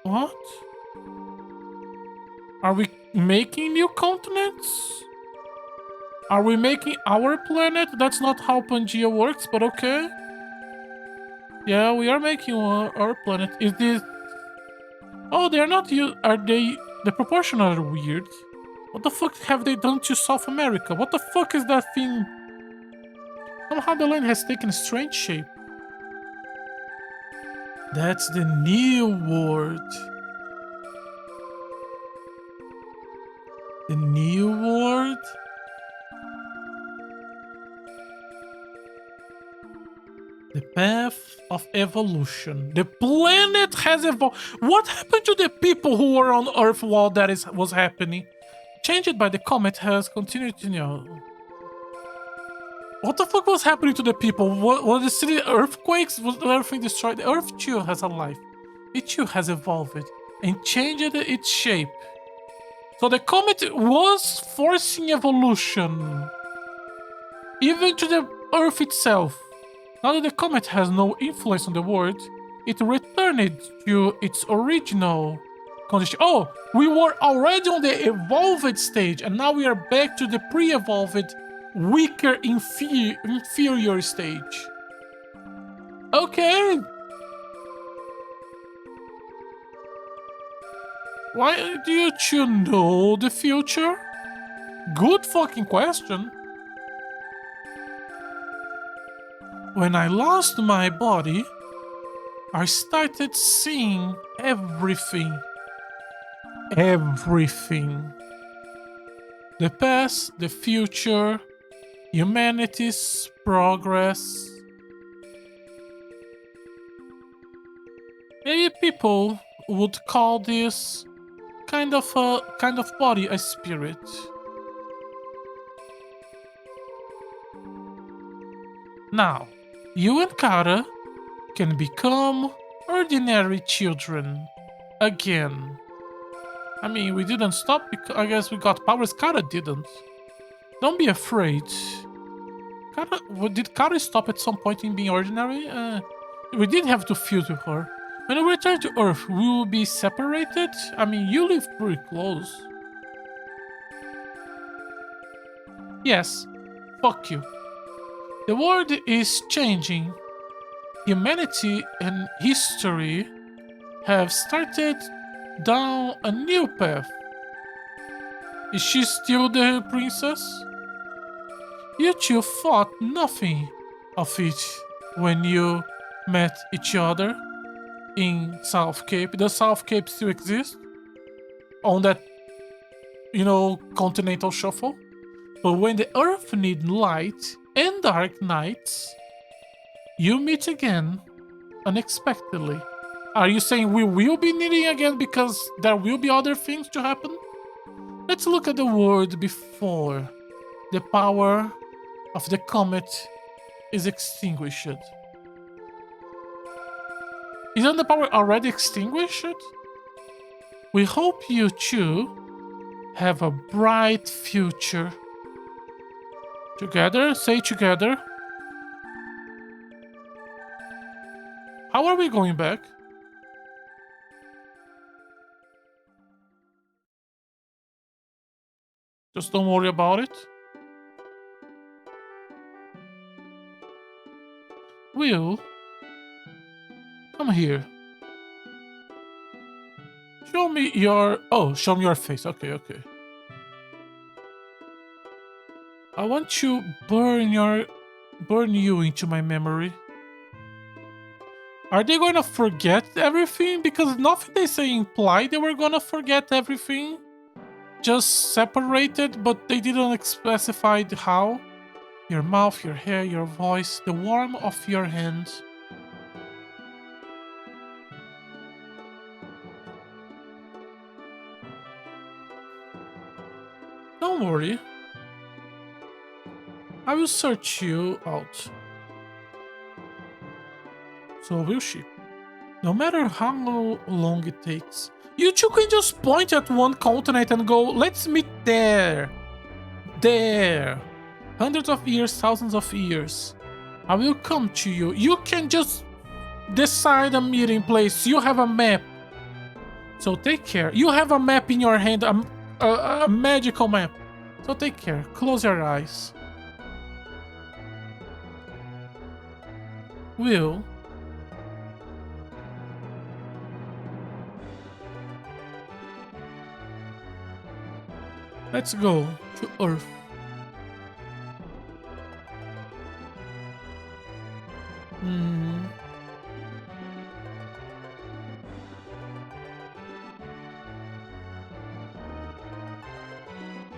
What? Are we making new continents? Are we making our planet? That's not how Pangea works, but okay. Yeah, we are making our planet. Is this... Oh, they're not... Are they... The proportions are weird. What the fuck have they done to South America? What the fuck is that thing? Somehow the land has taken a strange shape. That's the new world. The new world? The path of evolution. The planet has evolved. What happened to the people who were on Earth while that was happening? Changed by the comet has continued to know. What the fuck was happening to the people? Was the city earthquakes? Was everything destroyed? The Earth too has a life. It too has evolved and changed its shape. So the comet was forcing evolution. Even to the Earth itself. Now that the comet has no influence on the world, it returned to its original condition. Oh, we were already on the evolved stage, and now we are back to the pre-evolved, weaker, inferior stage. Okay. Why do you two know the future? Good fucking question. When I lost my body, I started seeing everything. Everything. The past, the future, humanity's progress. Maybe people would call this kind of body a spirit. Now, you and Kara can become ordinary children again. I mean, we didn't stop because I guess we got powers. Kara didn't. Don't be afraid. Did Kara stop at some point in being ordinary? We did have to fuse with her. When we return to Earth, we will be separated? I mean, you live pretty close. Yes, fuck you. The world is changing. Humanity and history have started down a new path. Is she still the princess? You two thought nothing of it when you met each other in South Cape. Does South Cape still exist? On that, continental shuffle? But when the Earth needs light and dark nights, you meet again unexpectedly. Are you saying we will be meeting again because there will be other things to happen? Let's look at the world before the power of the comet is extinguished. Isn't the power already extinguished? We hope you two have a bright future. Together? Say together. How are we going back? Just don't worry about it. Will, come here. Show me your... Oh, show me your face. Okay. I want to burn you into my memory. Are they going to forget everything? Because nothing they say implied they were going to forget everything. Just separated, but they didn't specify how. Your mouth, your hair, your voice, the warmth of your hands. Don't worry. I will search you out. So will she. No matter how long it takes. You two can just point at one continent and go, let's meet there. There. Hundreds of years, thousands of years. I will come to you. You can just decide a meeting place. You have a map. So take care. You have a map in your hand, a magical map. So take care. Close your eyes. Will. Let's go to Earth.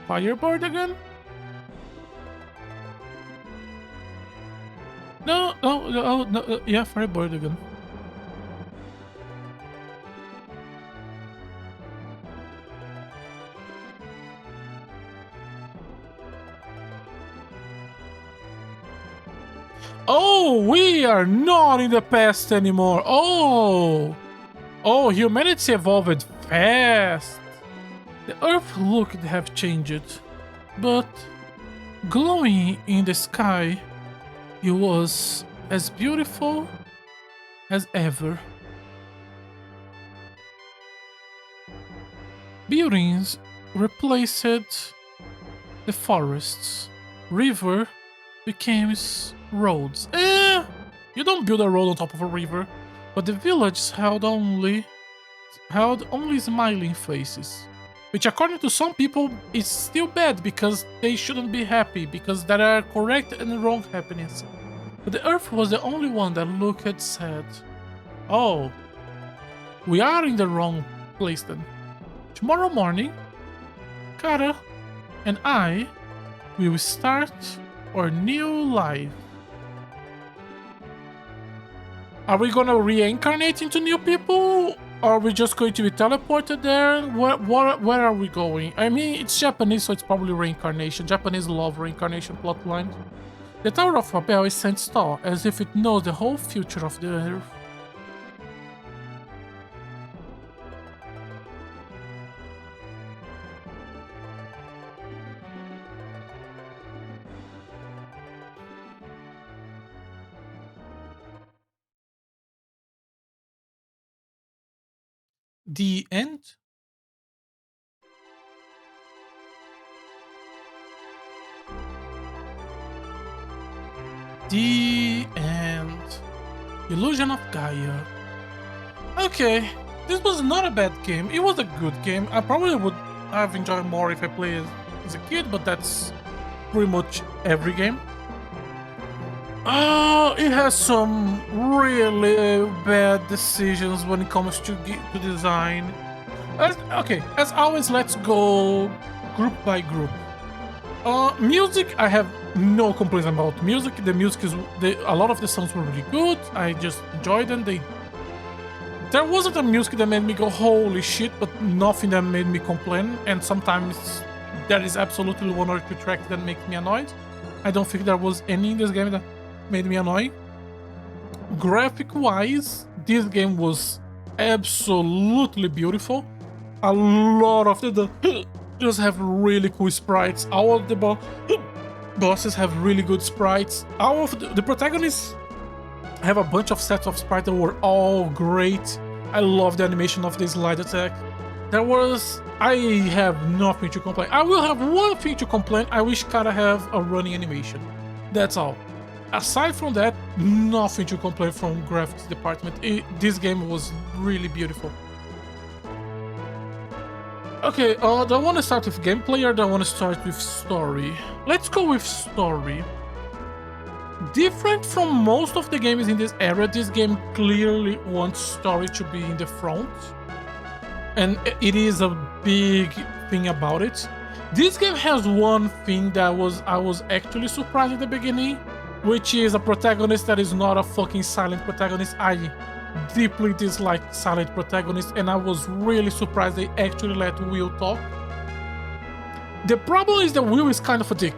Fireboard again? No, yeah, fireboard again. Oh, we are not in the past anymore. Oh, humanity evolved fast. The Earth looked to have changed, but glowing in the sky, it was as beautiful as ever. Buildings replaced the forests. River became roads. You don't build a road on top of a river. But the village held only smiling faces. Which according to some people is still bad because they shouldn't be happy because there are correct and wrong happiness. But the Earth was the only one that looked sad. Oh, we are in the wrong place then. Tomorrow morning, Kara and I will start our new life. Are we gonna reincarnate into new people? Are we just going to be teleported there? Where are we going? I mean, it's Japanese, so it's probably reincarnation. Japanese love reincarnation plotline. The Tower of Babel is sent tall, as if it knows the whole future of the Earth. The end? The end. Illusion of Gaia. Okay, this was not a bad game. It was a good game. I probably would have enjoyed more if I played as a kid, but that's pretty much every game. It has some really bad decisions when it comes to design. As always, let's go group by group. Music, I have no complaints about music. The music is a lot of the songs were really good. I just enjoyed them. There wasn't a music that made me go holy shit, but nothing that made me complain. And sometimes there is absolutely one or two tracks that make me annoyed. I don't think there was any in this game that made me annoyed. Graphic-wise, this game was absolutely beautiful. A lot of the just have really cool sprites. All of the bosses have really good sprites. All of the protagonists have a bunch of sets of sprites that were all great. I love the animation of the slide attack. I have nothing to complain. I will have one thing to complain. I wish Kara have a running animation. That's all. Aside from that, nothing to complain from graphics department. This game was really beautiful. Okay, do I want to start with gameplay or do I want to start with story? Let's go with story. Different from most of the games in this era, this game clearly wants story to be in the front. And it is a big thing about it. This game has one thing that I was actually surprised at the beginning, which is a protagonist that is not a fucking silent protagonist. I deeply dislike silent protagonists, and I was really surprised they actually let Will talk. The problem is that Will is kind of a dick.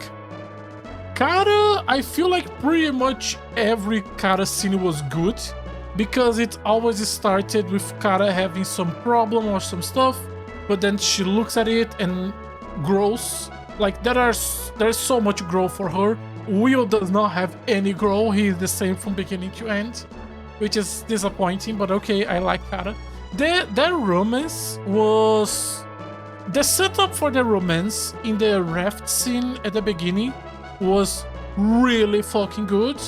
Kara, I feel like pretty much every Kara scene was good, because it always started with Kara having some problem or some stuff, but then she looks at it and grows. Like there's so much growth for her. Will does not have any growth. He is the same from beginning to end, which is disappointing, but okay, I like Kara. Their romance was... The setup for the romance in the raft scene at the beginning was really fucking good,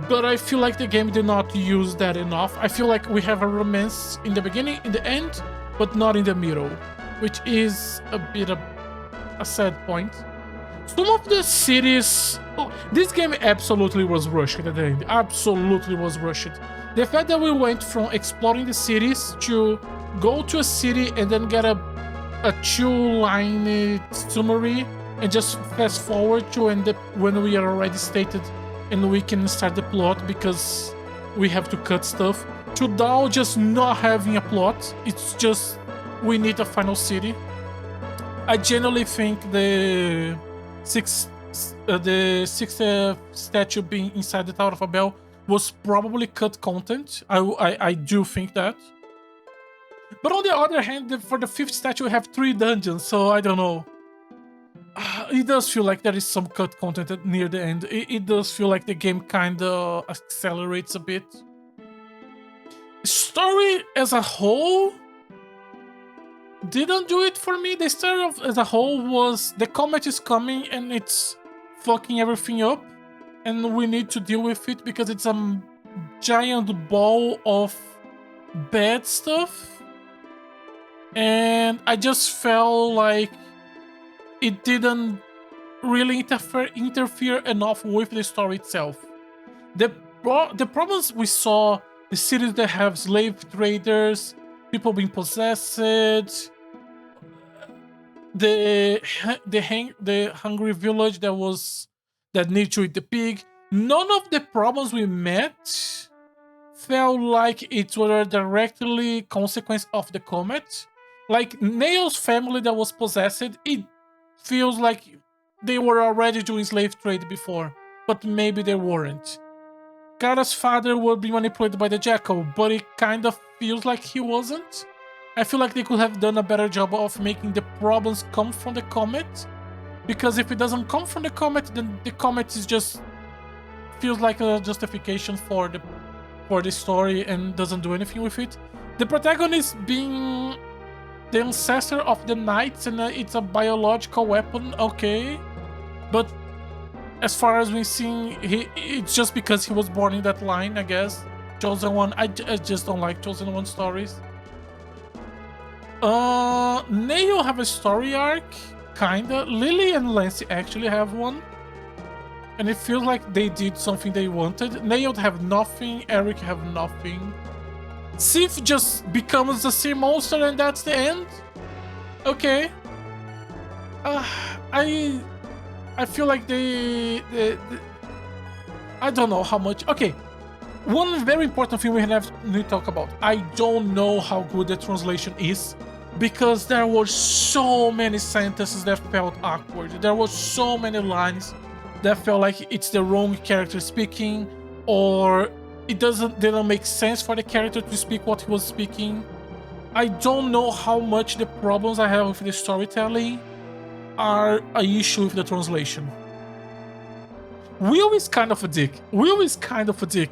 but I feel like the game did not use that enough. I feel like we have a romance in the beginning, in the end, but not in the middle, which is a bit of a sad point. Some of the cities... this game absolutely was rushed at the end. Absolutely was rushed. The fact that we went from exploring the cities to go to a city and then get a 2-line summary and just fast forward to end up when we are already stated and we can start the plot because we have to cut stuff, to now just not having a plot. It's just we need a final city. I generally think the sixth statue being inside the Tower of Babel was probably cut content. I do think that. But on the other hand, for the 5th statue, we have 3 dungeons, so I don't know. It does feel like there is some cut content near the end. It does feel like the game kinda accelerates a bit. Story as a whole didn't do it for me. The story as a whole was the comet is coming and it's fucking everything up, and we need to deal with it because it's a giant ball of bad stuff. And I just felt like it didn't really interfere enough with the story itself. The problems we saw, the cities that have slave traders, people being possessed, the hungry village that needs to eat the pig. None of the problems we met felt like it were directly consequence of the comet. Like Nail's family that was possessed, it feels like they were already doing slave trade before, but maybe they weren't. Kara's father would be manipulated by the jackal, but it kind of feels like he wasn't. I feel like they could have done a better job of making the problems come from the comet, because if it doesn't come from the comet, then the comet is just feels like a justification for the story and doesn't do anything with it. The protagonist being the ancestor of the knights and it's a biological weapon, okay, but as far as we've seen, it's just because he was born in that line, I guess. Chosen One, I just don't like Chosen One stories. Nail have a story arc, kinda. Lily and Lancy actually have one. And it feels like they did something they wanted. Nail have nothing, Eric have nothing. Sif just becomes the sea monster and that's the end? Okay. I feel like they I don't know how much. Okay, one very important thing we need to talk about. I don't know how good the translation is because there were so many sentences that felt awkward. There were so many lines that felt like it's the wrong character speaking, or it didn't make sense for the character to speak what he was speaking. I don't know how much the problems I have with the storytelling are an issue with the translation. Will is kind of a dick. Will is kind of a dick.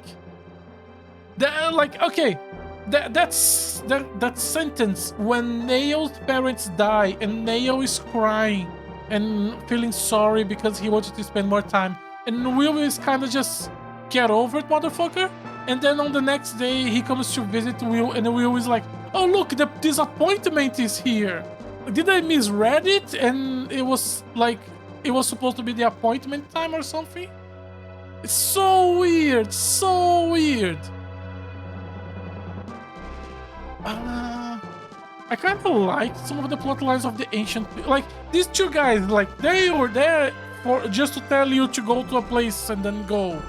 Like, okay, that sentence when Nail's parents die and Nail is crying and feeling sorry because he wanted to spend more time, and Will is kind of just get over it, motherfucker. And then on the next day he comes to visit Will, and Will is like, oh look, the disappointment is here. Did I misread it? And it was like it was supposed to be the appointment time or something? It's so weird, so weird. I kind of like some of the plot lines of the ancient, like these two guys, like they were there for just to tell you to go to a place and then go.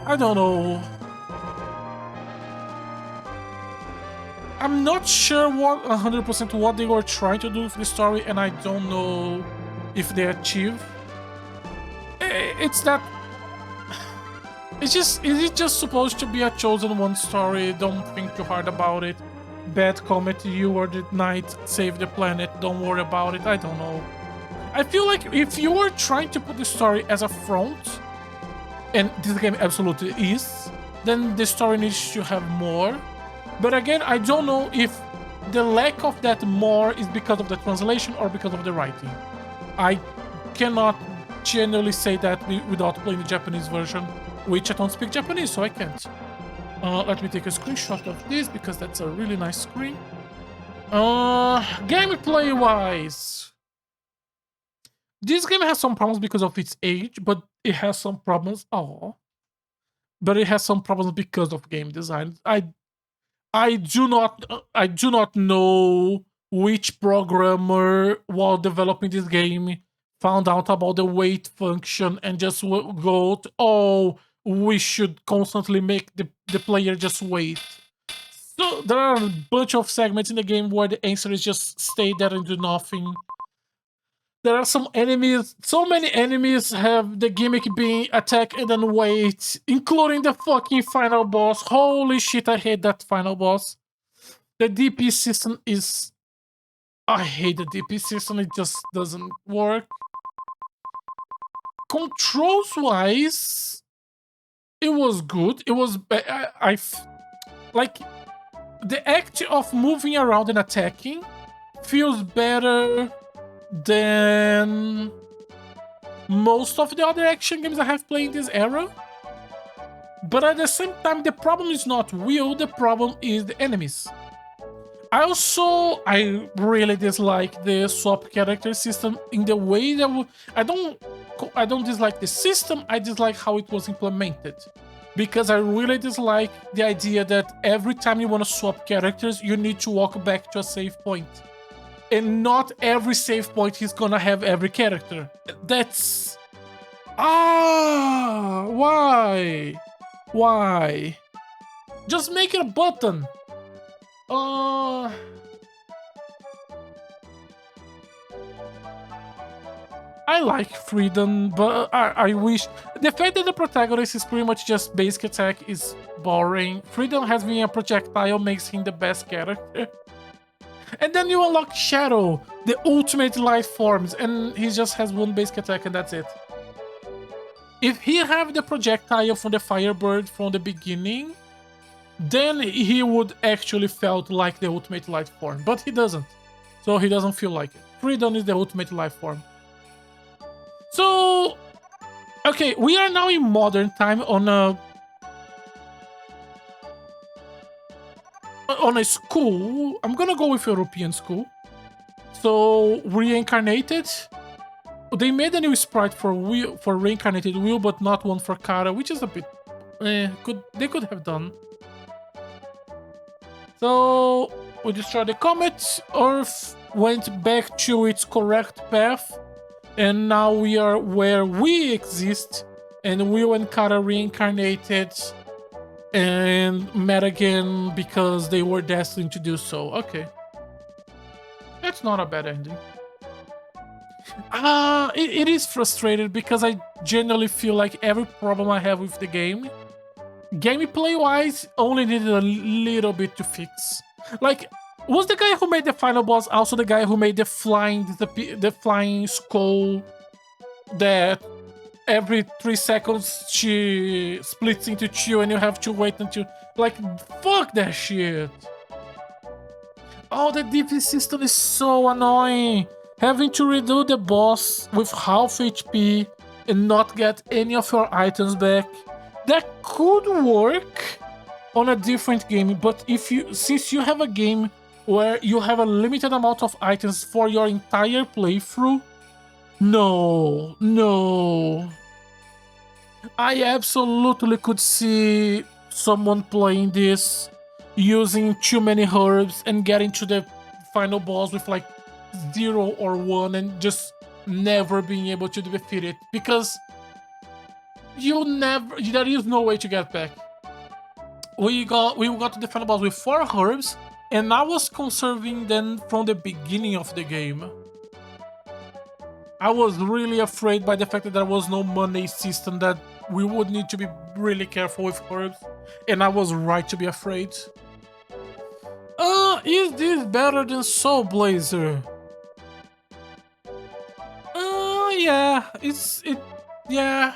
I don't know. I'm not sure what 100% what they were trying to do with the story, and I don't know if they achieve. It's that. Is it just supposed to be a chosen one story? Don't think too hard about it. Bad comet, you or the knight save the planet. Don't worry about it. I don't know. I feel like if you were trying to put the story as a front, and this game absolutely is, then the story needs to have more. But again, I don't know if the lack of that more is because of the translation or because of the writing. I cannot generally say that without playing the Japanese version, which I don't speak Japanese, so I can't. Let me take a screenshot of this because that's a really nice screen. Gameplay-wise, this game has some problems because of its age, but it has some problems. But it has some problems because of game design. I do not know which programmer while developing this game found out about the wait function and just go to, oh, we should constantly make the player just wait. So there are a bunch of segments in the game where the answer is just stay there and do nothing. There are some enemies, so many enemies have the gimmick being attack and then wait, including the fucking final boss. Holy shit, I hate that final boss. The DP system is... I hate the DP system, it just doesn't work. Controls-wise, it was good. It was... like, the act of moving around and attacking feels better than most of the other action games I have played in this era. But at the same time, the problem is not Will, the problem is the enemies. I really dislike the swap character system in the way that I don't dislike the system, I dislike how it was implemented. Because I really dislike the idea that every time you want to swap characters, you need to walk back to a save point. And not every save point is gonna have every character. That's... why? Why? Just make it a button. Uh, I like freedom, but I wish the fact that the protagonist is pretty much just basic attack is boring. Freedom has been a projectile makes him the best character. And then you unlock Shadow, the ultimate life forms, and he just has one basic attack and that's it. If he have the projectile from the Firebird from the beginning, then he would actually felt like the ultimate life form, but he doesn't. So he doesn't feel like it. Freedom is the ultimate life form. So, okay, we are now in modern time on a school. I'm gonna go with European school. So reincarnated. They made a new sprite for reincarnated Will, but not one for Kara, which is a bit they could have done. So we destroyed the comet. Earth went back to its correct path, and now we are where we exist. And Will and Kara reincarnated and met again because they were destined to do so. Okay. That's not a bad ending. It is frustrating because I generally feel like every problem I have with the game, gameplay-wise, only needed a little bit to fix. Like, was the guy who made the final boss also the guy who made the flying skull that every 3 seconds she splits into two and you have to wait until... Like, fuck that shit. Oh, the DP system is so annoying. Having to redo the boss with half HP and not get any of your items back. That could work on a different game, but since you have a game where you have a limited amount of items for your entire playthrough, no. I absolutely could see someone playing this using too many herbs and getting to the final boss with like 0 or 1 and just never being able to defeat it, because there is no way to get back. We got to the final boss with 4 herbs, and I was conserving them from the beginning of the game. I was really afraid by the fact that there was no money system, that we would need to be really careful with herbs, and I was right to be afraid. Is this better than Soul Blazer? Yeah.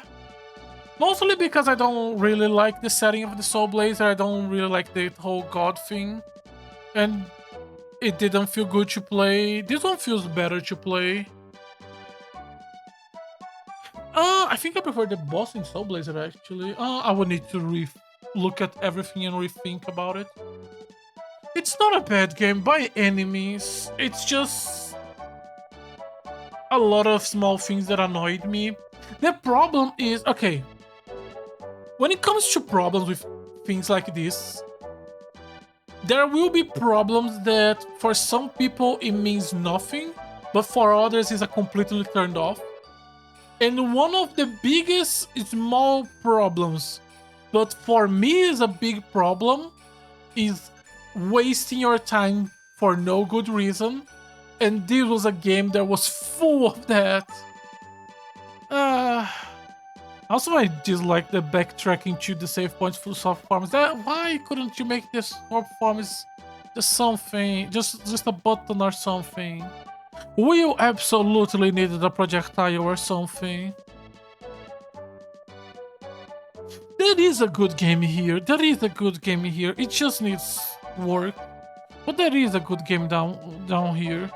Mostly because I don't really like the setting of the Soul Blazer. I don't really like the whole god thing, and it didn't feel good to play. This one feels better to play. I think I prefer the boss in Soul Blazer actually. I would need to look at everything and rethink about it. It's not a bad game by any means. It's just a lot of small things that annoyed me. The problem is, okay, when it comes to problems with things like this, there will be problems that for some people it means nothing, but for others is a completely turned off. And one of the biggest small problems, but for me is a big problem, is wasting your time for no good reason. And this was a game that was full of that. Also, I dislike the backtracking to the save points for soft farms. Why couldn't you make this soft farms just something, just a button or something? We absolutely needed a projectile or something. There is a good game here. It just needs work. But there is a good game down here.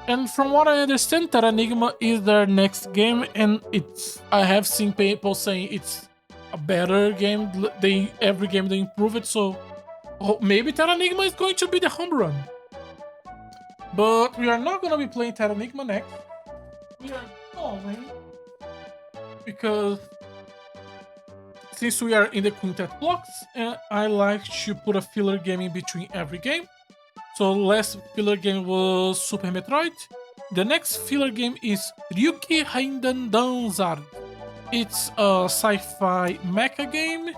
And from what I understand, Terranigma is their next game, and I have seen people saying it's a better game. Every game they improve it, so maybe Terranigma is going to be the home run. But we are not going to be playing Terranigma next. We are going, because since we are in the quintet blocks, I like to put a filler game in between every game. So last filler game was Super Metroid. The next filler game is Ryuki Heinden Danzard. It's a sci-fi mecha game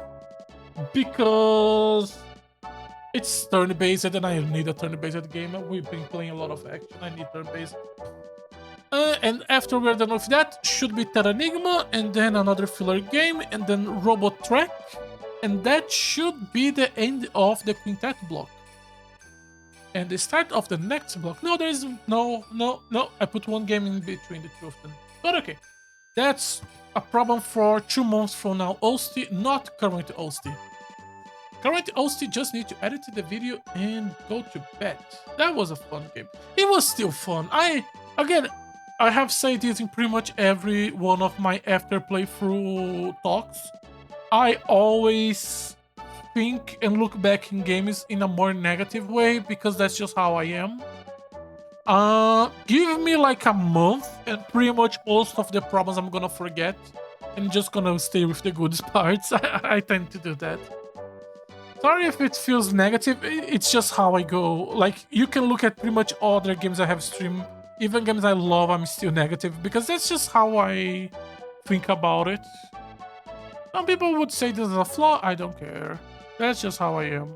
because it's turn-based and I need a turn-based game. We've been playing a lot of action. I need turn-based. And after we're done with that, should be Terranigma, and then another filler game, and then Robot Track, and that should be the end of the quintet block. And the start of the next block. No, there is no. I put one game in between the two of them. But okay, that's a problem for 2 months from now. Osti, not current Osti. Current Osti just need to edit the video and go to bed. That was a fun game. It was still fun. I have said this in pretty much every one of my after playthrough talks. I always think and look back in games in a more negative way because that's just how I am. Give me like a month and pretty much most of the problems I'm gonna forget and just gonna stay with the good parts. I tend to do that. Sorry if it feels negative, it's just how I go. Like, you can look at pretty much all other games I have streamed, even games I love, I'm still negative, because that's just how I think about it. Some people would say this is a flaw, I don't care. That's just how I am.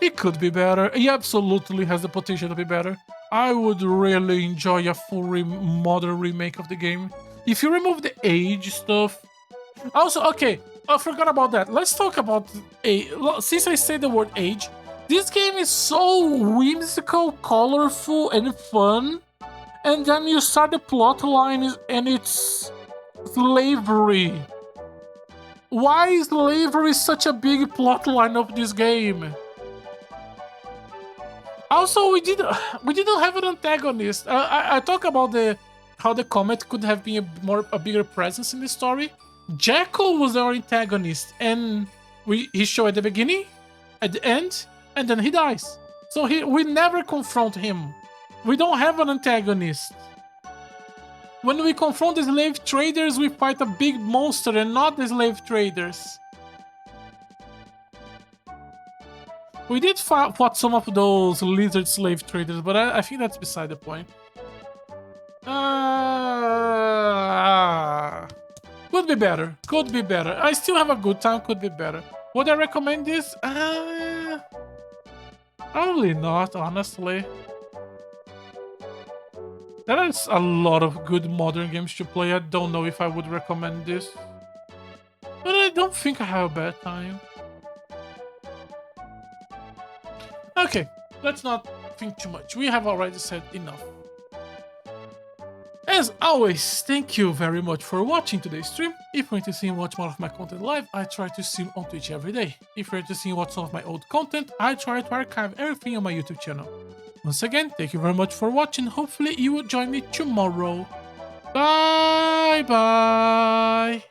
It could be better, it absolutely has the potential to be better. I would really enjoy a full modern remake of the game. If you remove the age stuff... Also, okay, I forgot about that. Let's talk about age. Since I say the word age, this game is so whimsical, colorful, and fun. And then you start the plot line and it's slavery. Why is slavery such a big plot line of this game? Also, we didn't have an antagonist. I talk about how the comet could have been a bigger presence in the story. Jackal was our antagonist, and he showed at the beginning, at the end, and then he dies. So we never confront him. We don't have an antagonist. When we confront the slave traders, we fight a big monster and not the slave traders. We did fought some of those lizard slave traders, but I think that's beside the point. Could be better. Could be better. I still have a good time. Could be better. Would I recommend this? Probably not, honestly. There is a lot of good modern games to play. I don't know if I would recommend this. But I don't think I have a bad time. Okay, let's not think too much. We have already said enough. As always, thank you very much for watching today's stream. If you're interested in watching more of my content live, I try to stream on Twitch every day. If you're interested in watching some of my old content, I try to archive everything on my YouTube channel. Once again, thank you very much for watching. Hopefully you will join me tomorrow. Bye bye!